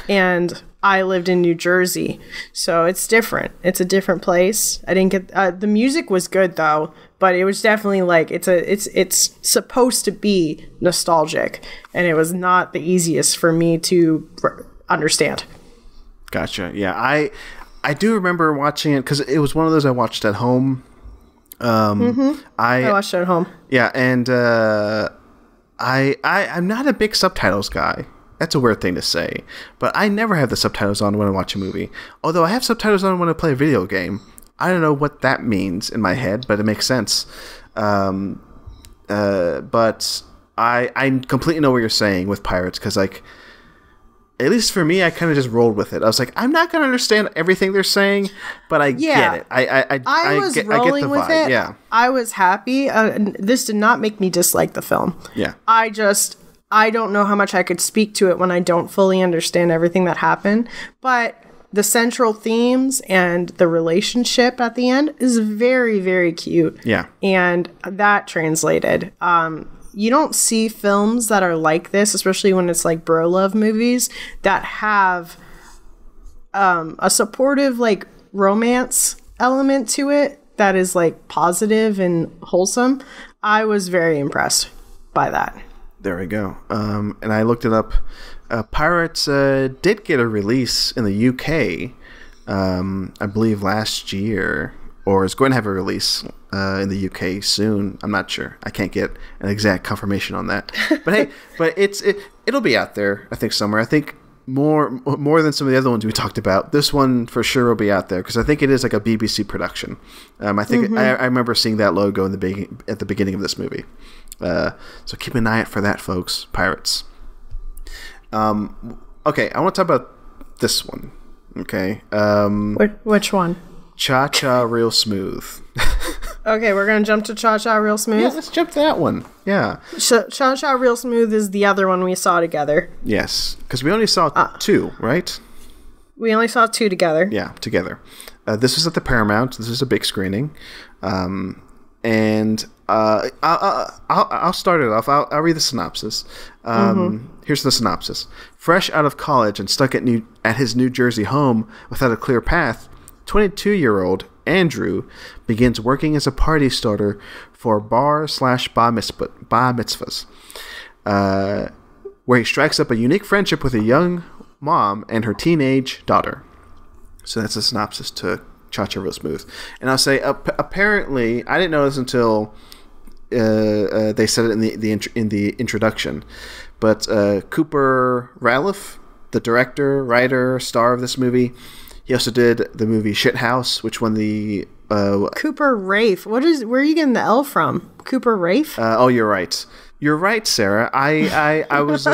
and I lived in New Jersey. So it's different. It's a different place. I didn't get, the music was good though, but it was definitely like, it's supposed to be nostalgic, and it was not the easiest for me to understand. Gotcha. Yeah. I do remember watching it because it was one of those I watched at home. I watched it at home. Yeah, and I'm not a big subtitles guy. That's a weird thing to say, but I never have the subtitles on when I watch a movie. Although I have subtitles on when I play a video game. I don't know what that means in my head, but it makes sense. But I completely know what you're saying with Pirates, because like, at least for me, I kind of just rolled with it. I was like, I'm not going to understand everything they're saying, but I get it. I was get rolling the with vibe. it. Yeah, I was happy. This did not make me dislike the film. Yeah. I don't know how much I could speak to it when I don't fully understand everything that happened, but the central themes and the relationship at the end is very, very cute. Yeah. And that translated. You don't see films that are like this, especially when it's like bro love movies, that have a supportive like romance element to it that is like positive and wholesome. I was very impressed by that. There we go. And I looked it up. Pirates did get a release in the UK, I believe last year, or is going to have a release in the UK soon. I'm not sure. I can't get an exact confirmation on that. But hey, but it'll be out there, I think, somewhere. I think more than some of the other ones we talked about. This one for sure will be out there, because I think it is like a BBC production. I think I remember seeing that logo at the beginning of this movie. So keep an eye out for that, folks. Pirates. Okay, I want to talk about this one. Okay. Which one? Cha Cha Real Smooth. Okay, we're gonna jump to Cha Cha Real Smooth. Yeah, let's jump to that one. Yeah. Cha Cha Real Smooth is the other one we saw together. Yes, because we only saw two, right? We only saw two together. Yeah, together. This was at the Paramount. This was a big screening. And I'll start it off. I'll read the synopsis. Here's the synopsis. Fresh out of college and stuck at his New Jersey home without a clear path, 22-year-old Andrew begins working as a party starter for bar/bar mitzvahs, where he strikes up a unique friendship with a young mom and her teenage daughter. So that's a synopsis to Cha Cha Real Smooth. And I'll say, apparently, I didn't know this until they said it in the introduction, but Cooper Ralph, the director, writer, star of this movie, he also did the movie Shithouse, which won the Cooper Ralph. Where are you getting the L from? Cooper Ralph? Oh, you're right. You're right, Sarah. I was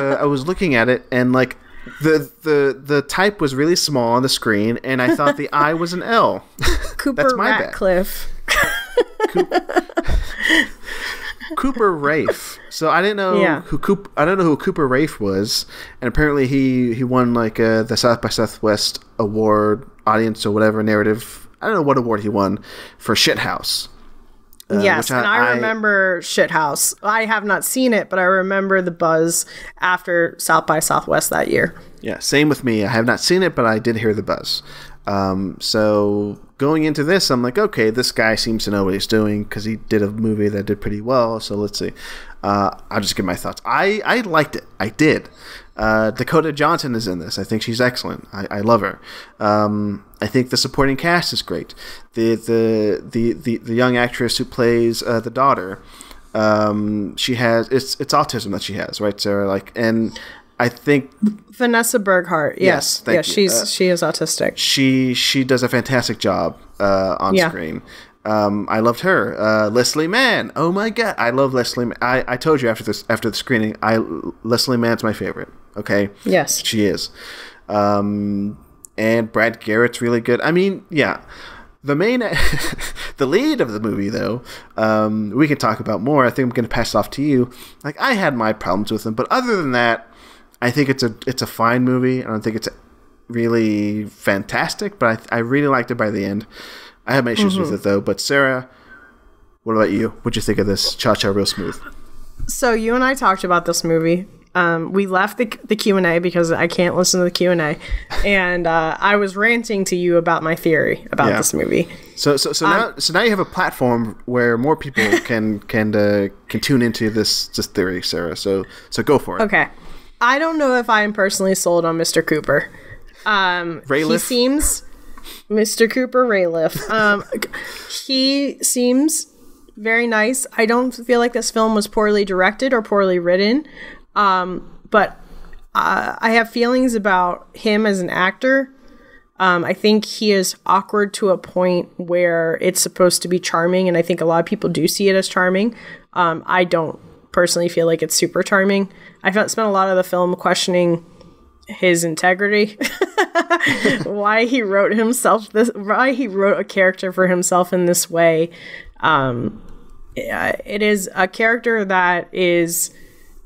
looking at it, and like the type was really small on the screen, and I thought the I was an L. Cooper That's my Ratcliffe. Cooper Ralph. So I didn't know I don't know who Cooper Ralph was, and apparently he won like the South by Southwest award, audience or whatever narrative. I don't know what award he won for Shithouse. Yes, and I remember Shithouse. I have not seen it, but I remember the buzz after South by Southwest that year. Yeah, same with me. I have not seen it, but I did hear the buzz. So going into this, I'm like, okay, this guy seems to know what he's doing, because he did a movie that did pretty well. So let's see. I'll just give my thoughts. I liked it. I did. Dakota Johnson is in this. I think she's excellent. I love her. I think the supporting cast is great. The young actress who plays the daughter, she has it's autism that she has, right, Sarah? Like, and I think Vanessa Berghardt. Yes, thank you. She is autistic. She does a fantastic job on screen. I loved her. Leslie Mann. Oh my god, I love Leslie Mann. I told you after the screening, Leslie Mann's my favorite. Okay. Yes, she is. And Brad Garrett's really good. I mean, yeah. The main, the lead of the movie, though, we can talk about more. I think I'm going to pass it off to you. Like, I had my problems with him, but other than that, I think it's a fine movie. I don't think it's really fantastic, but I really liked it by the end. I have my issues with it, though. But Sarah, what about you? What'd you think of this Cha Cha Real Smooth? So you and I talked about this movie. We left the Q&A because I can't listen to the Q&A, and I was ranting to you about my theory about this movie. So now you have a platform where more people can tune into this theory, Sarah. So go for it. Okay, I don't know if I am personally sold on Mr. Cooper. He seems Mr. Cooper Rayliff. He seems very nice. I don't feel like this film was poorly directed or poorly written, but I have feelings about him as an actor. I think he is awkward to a point where it's supposed to be charming, and I think a lot of people do see it as charming. I don't personally feel like it's super charming. I spent a lot of the film questioning his integrity, why he wrote a character for himself in this way. It is a character that is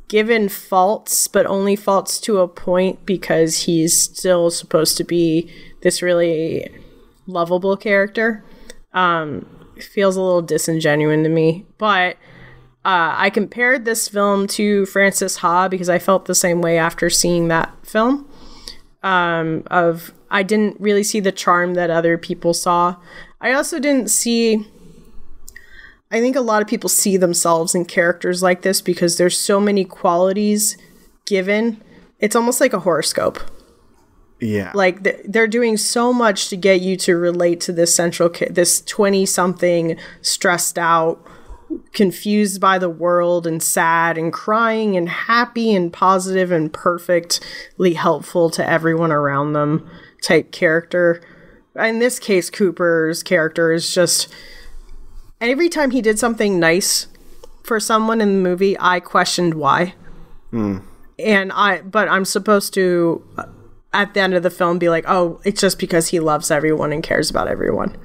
given faults, but only faults to a point, because he's still supposed to be this really lovable character. It feels a little disingenuous to me, but I compared this film to Frances Ha because I felt the same way after seeing that film. I didn't really see the charm that other people saw. I also didn't see... I think a lot of people see themselves in characters like this because there's so many qualities given. It's almost like a horoscope. Yeah. Like they're doing so much to get you to relate to this this 20-something stressed out, confused by the world and sad and crying and happy and positive and perfectly helpful to everyone around them type character. In this case, Cooper's character is just... Every time he did something nice for someone in the movie, I questioned why. But I'm supposed to, at the end of the film, be like, oh, it's just because he loves everyone and cares about everyone.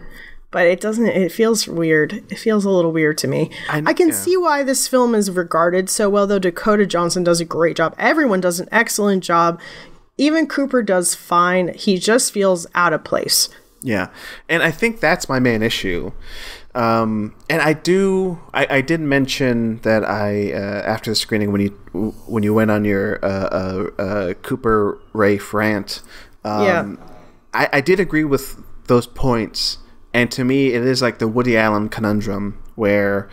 But it doesn't, it feels weird. It feels a little weird to me. I can see why this film is regarded so well, though. Dakota Johnson does a great job. Everyone does an excellent job. Even Cooper does fine. He just feels out of place. Yeah. And I think that's my main issue. And I did mention that after the screening, when you went on your Cooper Ray rant, I did agree with those points. And to me, it is like the Woody Allen conundrum, where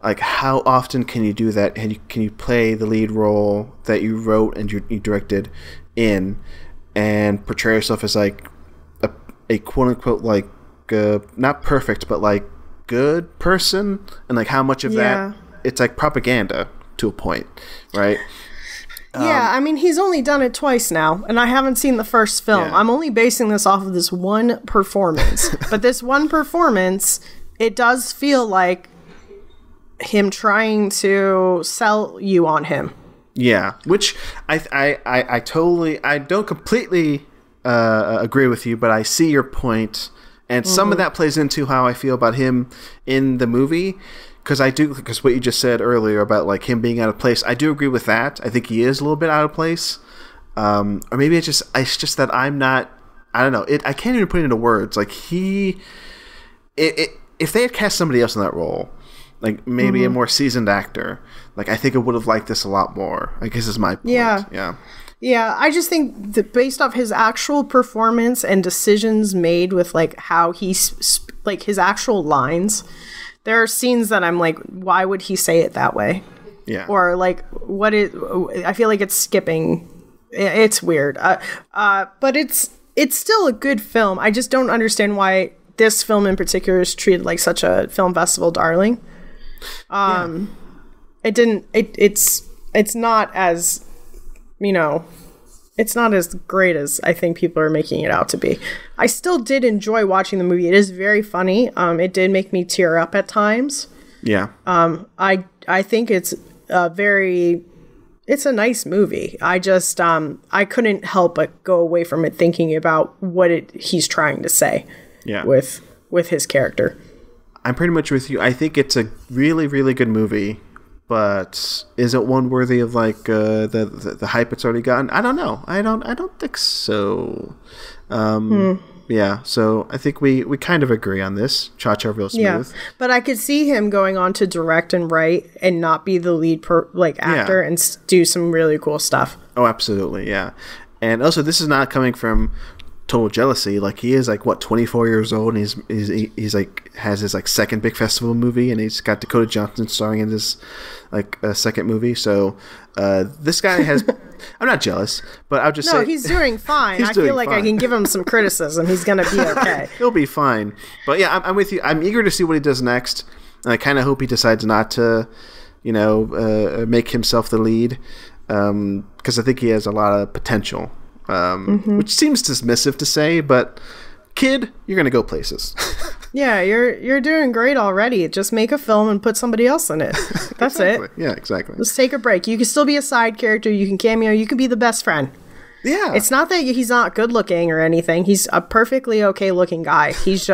like how often can you do that? And can you play the lead role that you wrote and you directed in, and portray yourself as like a quote unquote like not perfect, but like good person, and like how much of that it's like propaganda to a point, right? I mean, he's only done it twice now, and I haven't seen the first film. I'm only basing this off of this one performance. But this one performance, it does feel like him trying to sell you on him. Yeah, which I totally, I don't completely agree with you, but I see your point. And some of that plays into how I feel about him in the movie, because what you just said earlier about like him being out of place, I do agree with that. I think he is a little bit out of place, or maybe it's just that I'm not. I don't know. I can't even put it into words. Like if they had cast somebody else in that role, like maybe a more seasoned actor, like I think I would have liked this a lot more. I guess is my point. Yeah, I just think that based off his actual performance and decisions made with like how he's like his actual lines, there are scenes that I'm like, why would he say it that way? Yeah. Or like, I feel like it's skipping. It's weird. But it's still a good film. I just don't understand why this film in particular is treated like such a film festival darling. It's not as, it's not as great as I think people are making it out to be. I still did enjoy watching the movie. It is very funny. It did make me tear up at times. Yeah. I think it's it's a nice movie. I just, I couldn't help but go away from it thinking about what he's trying to say with his character. I'm pretty much with you. I think it's a really, really good movie. But is it one worthy of like the hype it's already gotten? I don't know. I don't think so. Yeah. So I think we kind of agree on this. Cha-Cha real smooth. Yeah. But I could see him going on to direct and write and not be the lead actor and do some really cool stuff. Oh, absolutely. Yeah. And also, this is not coming from total jealousy. Like, he is like, what, 24 years old, and he's like has his like second big festival movie, and he's got Dakota Johnson starring in his like second movie. So this guy has. I'm not jealous, but I'll just say he's doing fine. I feel like I can give him some criticism. He's gonna be okay. He'll be fine. But yeah, I'm with you. I'm eager to see what he does next, and I kind of hope he decides not to, make himself the lead, because I think he has a lot of potential. Which seems dismissive to say, but kid, you're gonna go places. Yeah, you're doing great already. Just make a film and put somebody else in it. That's exactly. it. Yeah, exactly. Just take a break. You can still be a side character. You can cameo. You can be the best friend. Yeah. It's not that he's not good looking or anything. He's a perfectly okay looking guy. His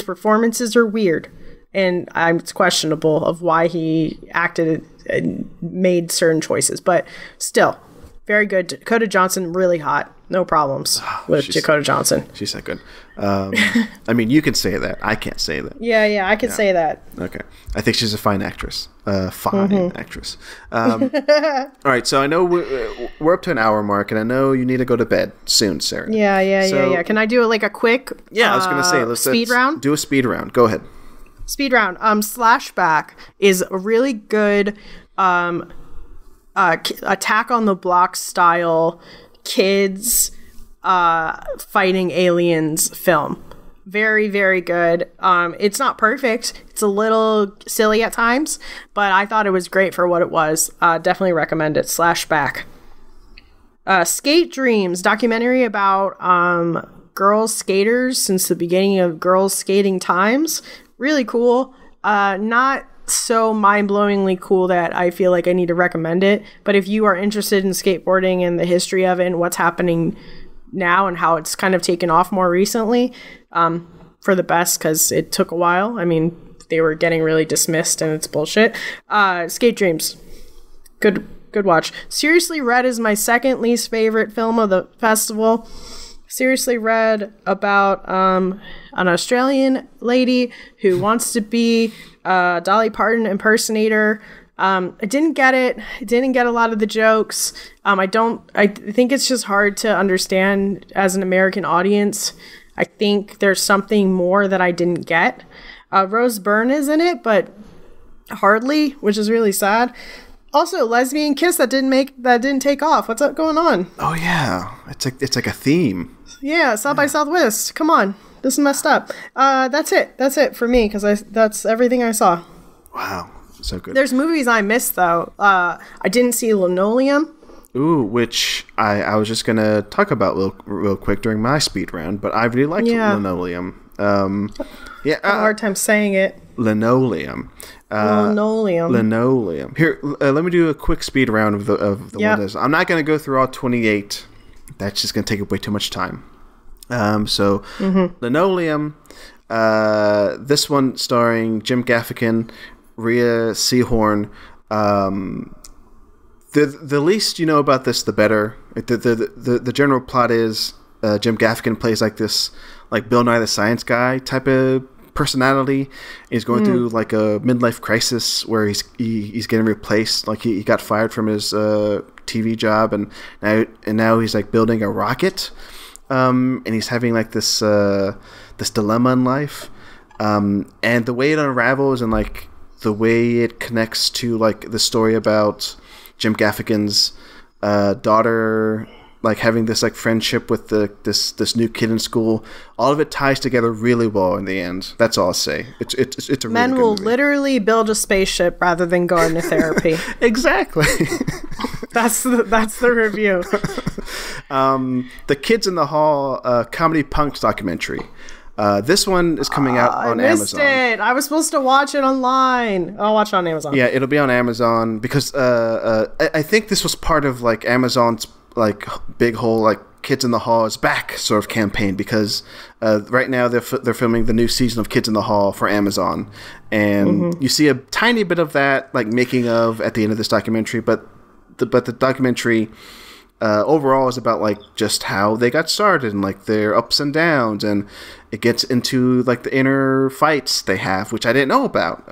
performances are weird, and it's questionable of why he acted and made certain choices. But still, very good. Dakota Johnson, really hot. No problems with Dakota Johnson. She's so good. I mean, you can say that. I can't say that. Yeah, I can say that. Okay. I think she's a fine actress. Actress. All right, so I know we're up to an hour mark, and I know you need to go to bed soon, Sarah. Yeah. Can I do like a quick I was going to say, let's round? Do a speed round. Go ahead. Speed round. Slashback is a really good Attack on the Block style kids fighting aliens film. Very, very good. It's not perfect. It's a little silly at times, but I thought it was great for what it was. Definitely recommend it. Slashback. Skate Dreams, documentary about girls skaters since the beginning of girls skating times. Really cool. Not so mind-blowingly cool that I feel like I need to recommend it, but if you are interested in skateboarding and the history of it and what's happening now and how it's kind of taken off more recently, for the best, because it took a while. I mean, they were getting really dismissed and it's bullshit. Skate Dreams, good watch. Seriously Red is my second least favorite film of the festival. Seriously Red, about an Australian lady who wants to be a Dolly Parton impersonator. I didn't get it. I didn't get a lot of the jokes. I think it's just hard to understand as an American audience. I think there's something more that I didn't get. Rose Byrne is in it, but hardly, which is really sad. Also, lesbian kiss that didn't take off. What's up going on? Oh yeah, it's like a theme. Yeah, South by Southwest. Come on, this is messed up. That's it for me, because that's everything I saw. Wow, so good. There's movies I missed though. I didn't see Linoleum. Ooh, which I was just gonna talk about real quick during my speed round, but I really liked Linoleum. I have a hard time saying it. Linoleum. Linoleum. Here, let me do a quick speed round of the windows. I'm not going to go through all 28. That's just going to take way too much time. Linoleum. This one starring Jim Gaffigan, Rhea Seehorn. The least you know about this, the better. The general plot is Jim Gaffigan plays like this, like Bill Nye the Science Guy type of personality. He's going through like a midlife crisis where he's getting replaced. Like he got fired from his TV job, and now he's like building a rocket, and he's having like this dilemma in life, and the way it unravels and like the way it connects to like the story about Jim Gaffigan's daughter, like having this like friendship with this new kid in school, all of it ties together really well in the end. That's all I'll say. It's a really Men good will movie. Literally build a spaceship rather than go into therapy. Exactly. That's the review. The Kids in the Hall comedy punks documentary. This one is coming out on Amazon. I missed it. I was supposed to watch it online. I'll watch it on Amazon. Yeah, it'll be on Amazon because I think this was part of like Amazon's like big whole like Kids in the Hall is back sort of campaign, because right now they're filming the new season of Kids in the Hall for Amazon, and you see a tiny bit of that like making of at the end of this documentary, but the documentary overall is about like just how they got started and like their ups and downs, and it gets into like the inner fights they have, which I didn't know about.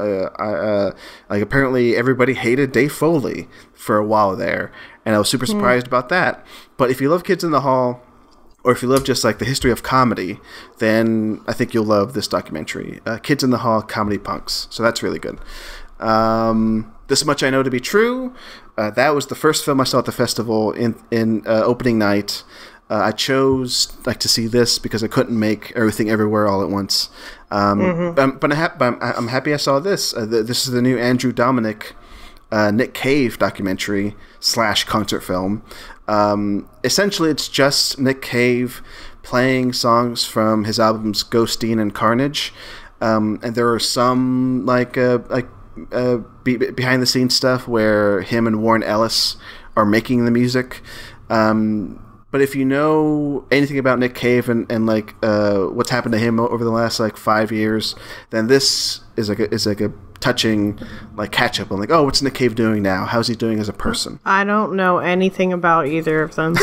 Like apparently everybody hated Dave Foley for a while there, and I was super surprised about that. But if you love Kids in the Hall, or if you love just like the history of comedy, then I think you'll love this documentary, Kids in the Hall, Comedy Punks. So that's really good. This Much I Know to Be True. That was the first film I saw at the festival in opening night. I chose to see this because I couldn't make Everything Everywhere all at once. But I'm happy I saw this. This is the new Andrew Dominic, Nick Cave documentary / concert film. Essentially, it's just Nick Cave playing songs from his albums Ghosteen and Carnage, and there are some behind the scenes stuff where him and Warren Ellis are making the music. But if you know anything about Nick Cave and what's happened to him over the last 5 years, then this is like a touching catch up on what's Nick Cave doing now? How's he doing as a person? I don't know anything about either of them.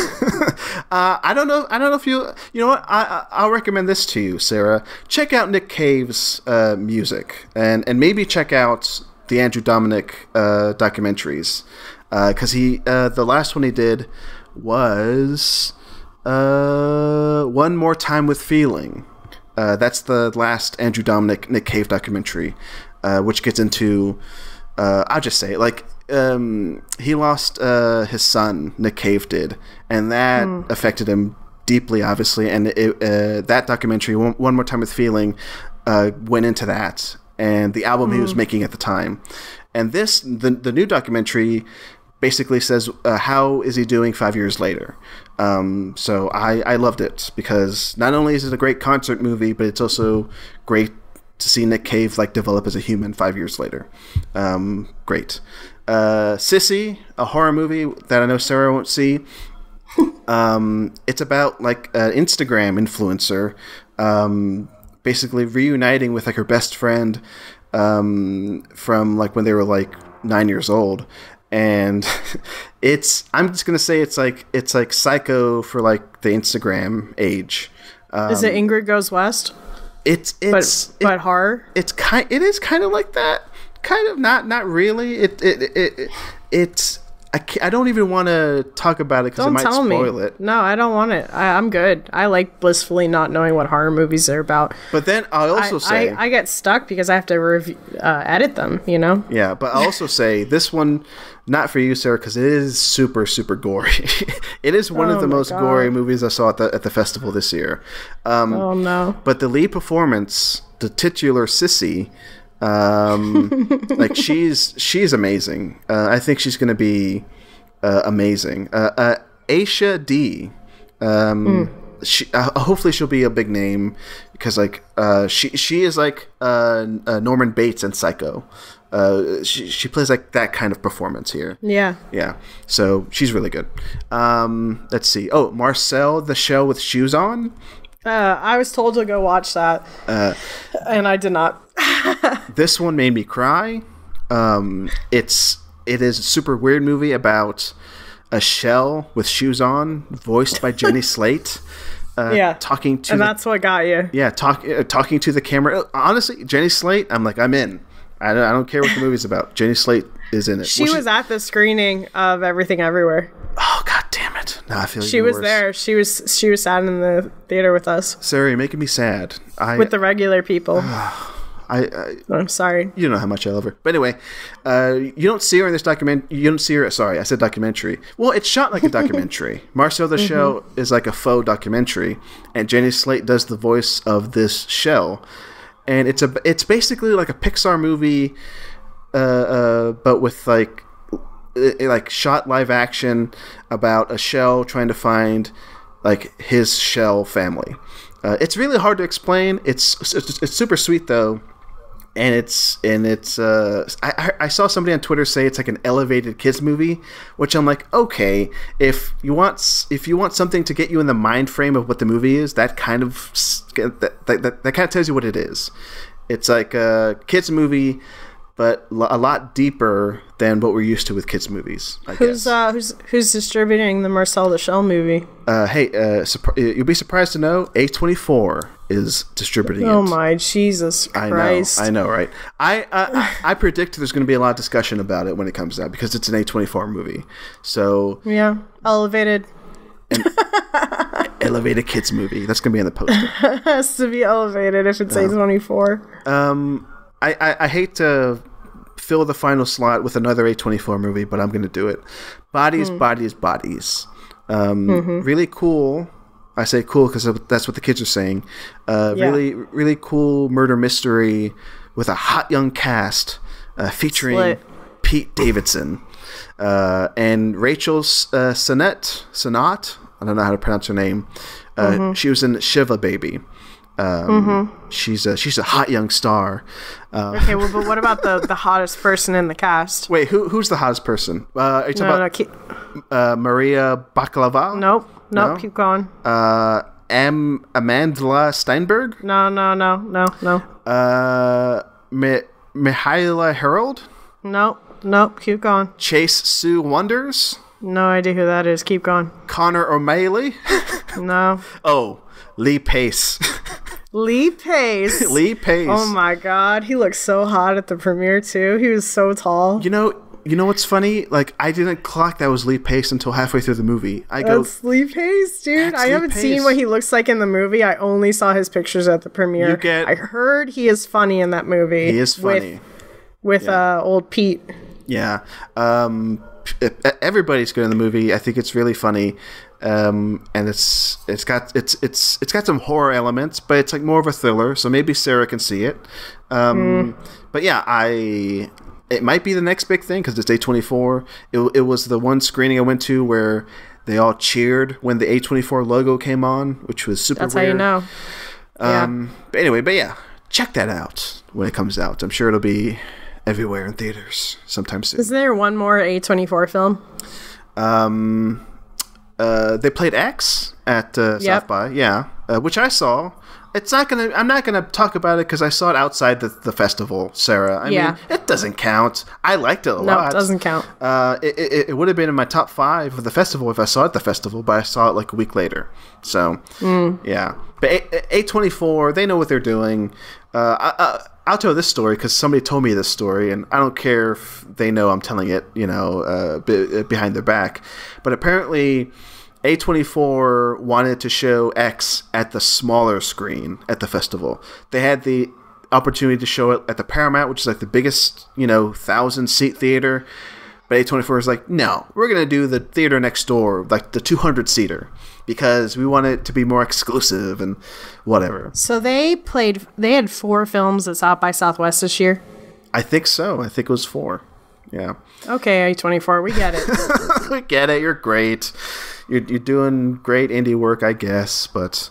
I don't know if you know what, I'll recommend this to you, Sarah. Check out Nick Cave's music and maybe check out the Andrew Dominic documentaries, because the last one he did was One More Time with Feeling. That's the last Andrew Dominic Nick Cave documentary, which gets into I'll just say he lost his son, Nick Cave did, and that affected him deeply, obviously, and that documentary, One More Time with Feeling, went into that and the album he was making at the time. And the new documentary basically says how is he doing 5 years later. So I loved it because not only is it a great concert movie, but it's also great to see Nick Cave develop as a human 5 years later. Great. Sissy, a horror movie that I know Sarah won't see. It's about an Instagram influencer basically reuniting with her best friend from when they were 9 years old. And I'm just gonna say it's like Psycho for the Instagram age. Is it Ingrid Goes West? But horror. It is kind of like that. Kind of not really. It's I don't even want to talk about it because it might spoil it. No, I don't want it. I'm good. I like blissfully not knowing what horror movies are about. But then I'll also say I get stuck because I have to edit them. Yeah, but I'll also say this one, not for you, Sarah, because it is super, super gory. It is one of the most gory movies I saw at the festival this year. Oh no! But the lead performance, the titular Sissy, she's amazing. I think she's going to be amazing. Aisha D. Hopefully she'll be a big name because she is Norman Bates in Psycho. She plays that kind of performance here. Yeah. So she's really good. Let's see. Oh, Marcel the Shell with Shoes On. I was told to go watch that, and I did not. This one made me cry. It is a super weird movie about a shell with shoes on, voiced by Jenny Slate. Talking to, and that's what got you. Yeah, talking to the camera. Honestly, Jenny Slate, I'm in. I don't care what the movie's about. Jenny Slate is in it. She was at the screening of Everything Everywhere. Oh, god damn it! Now I feel she was worse. There. She was sat in the theater with us. Sarah, you're making me sad. With the regular people. I'm sorry. You don't know how much I love her. But anyway, you don't see her in this document. You don't see her. Sorry, I said documentary. Well, it's shot like a documentary. Marcel the Shell is like a faux documentary, and Jenny Slate does the voice of this shell, and it's basically like a Pixar movie, but with shot live action about a shell trying to find his shell family. It's really hard to explain. It's super sweet though. And I saw somebody on Twitter say it's like an elevated kids movie, which I'm like, okay, if you want something to get you in the mind frame of what the movie is, that kind of tells you what it is. It's like a kids movie, but a lot deeper than what we're used to with kids movies. Who's distributing the Marcel the Shell movie? You'll be surprised to know A24 is distributing it. Oh my Jesus Christ! I know, right? I predict there's going to be a lot of discussion about it when it comes out because it's an A24 movie. So yeah, elevated. an elevated kids movie. That's gonna be in the poster. It has to be elevated if it's A24. I hate to fill the final slot with another A24 movie, but I'm gonna do it. Bodies. Really cool. I say cool because that's what the kids are saying. Really, really cool murder mystery with a hot young cast featuring Pete Davidson and Rachel Sennott. I don't know how to pronounce her name. She was in Shiva Baby. She's a hot young star. Okay, well, but what about the hottest person in the cast? Wait, who's the hottest person? Are you talking about Maria Baklava? Nope, keep going. Amandla Steinberg? No. Mihaela Harold? Nope, keep going. Chase Sue Wonders? No idea who that is. Keep going. Connor O'Malley? No. Oh, Lee Pace. Lee Pace. Oh my god, he looked so hot at the premiere too. He was so tall. You know what's funny? Like, I didn't clock that was Lee Pace until halfway through the movie. That's Lee Pace, dude. I haven't seen what he looks like in the movie. I only saw his pictures at the premiere. I heard he is funny in that movie. He is funny. With old Pete. Yeah. Everybody's good in the movie. I think it's really funny. And it's got some horror elements, but it's like more of a thriller, so maybe Sarah can see it. But yeah, it might be the next big thing because it's A24. It was the one screening I went to where they all cheered when the A24 logo came on, which was super weird. That's how you know. But anyway, but check that out when it comes out. I'm sure it'll be everywhere in theaters sometime soon. Is there one more A24 film? They played X at South by, which I saw. I'm not gonna talk about it because I saw it outside the festival, Sarah. I mean, it doesn't count. I liked it a lot. No, it doesn't count. It would have been in my top 5 of the festival if I saw it at the festival, but I saw it like a week later. So, yeah. But A24, they know what they're doing. I'll tell this story because somebody told me this story, and I don't care if they know I'm telling it, behind their back. But apparently, A24 wanted to show X at the smaller screen at the festival. They had the opportunity to show it at the Paramount, which is like the biggest, 1,000-seat theater. But A24 was like, no, we're going to do the theater next door, like the 200-seater, because we want it to be more exclusive and whatever. So they had 4 films at South by Southwest this year? I think so. I think it was 4. Yeah. Okay, A24, we get it. We get it. You're great. You're doing great indie work, I guess, but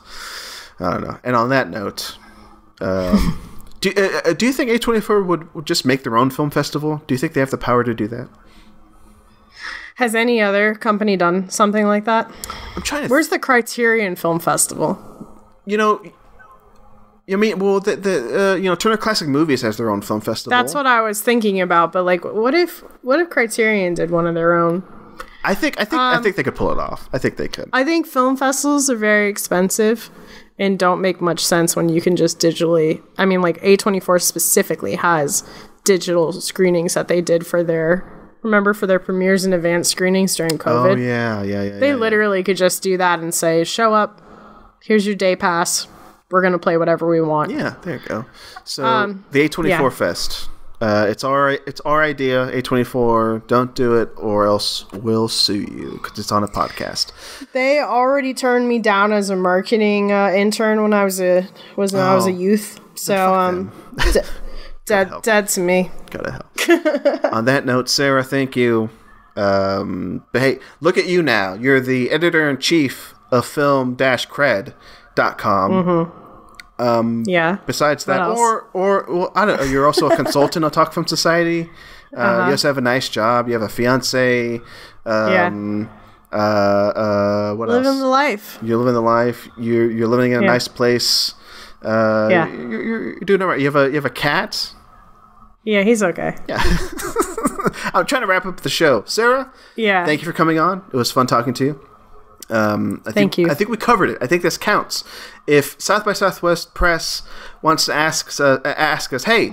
I don't know. And on that note, do you think A24 would just make their own film festival? Do you think they have the power to do that? Has any other company done something like that? I'm trying to. Where's the Criterion Film Festival? The Turner Classic Movies has their own film festival. That's what I was thinking about. But like, what if Criterion did one of their own? I think they could pull it off. I think they could. I think film festivals are very expensive and don't make much sense when you can just digitally. I mean, like A24 specifically has digital screenings that they did for their premieres and advanced screenings during COVID. Oh yeah. They literally could just do that and say, "Show up. Here's your day pass. We're gonna play whatever we want." Yeah, there you go. So the A24 Fest. It's our idea. A24, don't do it, or else we'll sue you because it's on a podcast. They already turned me down as a marketing intern when I was a youth. So dead to me. Gotta help. On that note, Sarah, thank you. But hey, look at you now. You're the editor-in-chief of film-cred.com. Besides that, or I don't know. You're also a consultant on Talk Film Society. You also have a nice job. You have a fiance. What living else? Living the life. You're living the life. You're living in a nice place. You're doing all right. You have a cat. Yeah, he's okay. Yeah. I'm trying to wrap up the show. Sarah. Yeah. Thank you for coming on. It was fun talking to you. Thank you. I think we covered it. I think this counts. If South by Southwest Press wants to ask us, hey,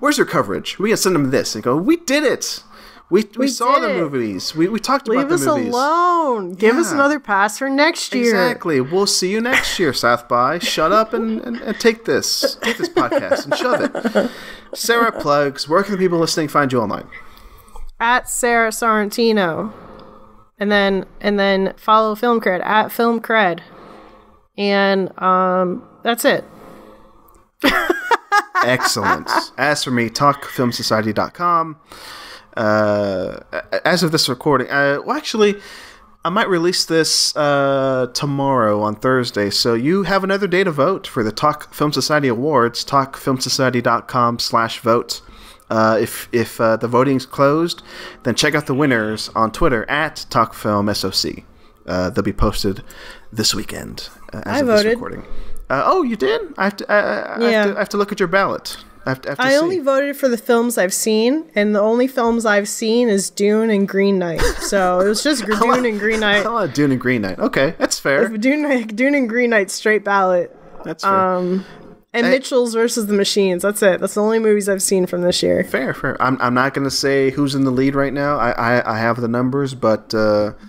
where's your coverage? We can send them this and go, we did it. We saw did the it. movies. We talked about the movies. Leave us alone. Give us another pass for next year. Exactly. We'll see you next year, South by. Shut up and take this podcast and shove it. Sarah plugs. Where can the people listening find you online? At Sara Sorrentino. And then follow Film Cred at Film Cred. And that's it. Excellent. As for me, talkfilmsociety.com. As of this recording, actually, I might release this tomorrow on Thursday, so you have another day to vote for the Talk Film Society Awards, talkfilmsociety.com/vote. If the voting's closed, then check out the winners on Twitter at TalkFilmSOC. They'll be posted this weekend as of this recording. Oh, you did? I have to look at your ballot. I only voted for the films I've seen, and the only films I've seen is Dune and Green Knight. So it was just Dune and Green Knight. Oh, Dune and Green Knight. Okay, that's fair. Dune and Green Knight, straight ballot. That's fair. And Mitchell's versus the Machines. That's it. That's the only movies I've seen from this year. Fair. I'm not going to say who's in the lead right now. I have the numbers, but...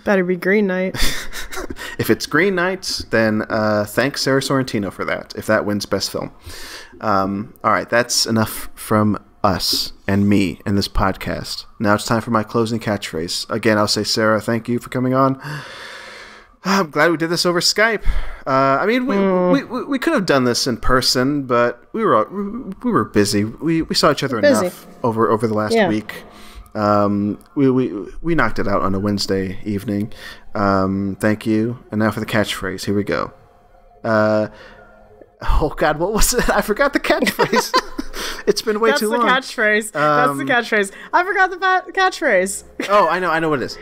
better be Green Knight. If it's Green Knight, then thanks Sara Sorrentino for that, if that wins Best Film. All right, that's enough from us and me in this podcast. Now it's time for my closing catchphrase. Again, I'll say, Sarah, thank you for coming on. I'm glad we did this over Skype. I mean, we could have done this in person, but we were busy. We saw each other enough over the last week. We knocked it out on a Wednesday evening. Thank you. And now for the catchphrase. Here we go. Oh God, what was it? I forgot the catchphrase. It's been way too long. That's the catchphrase. I forgot the catchphrase. Oh, I know what it is.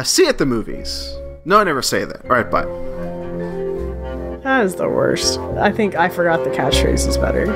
See you at the movies. No, I never say that. All right, bye. That is the worst. I think I forgot the catchphrase is better.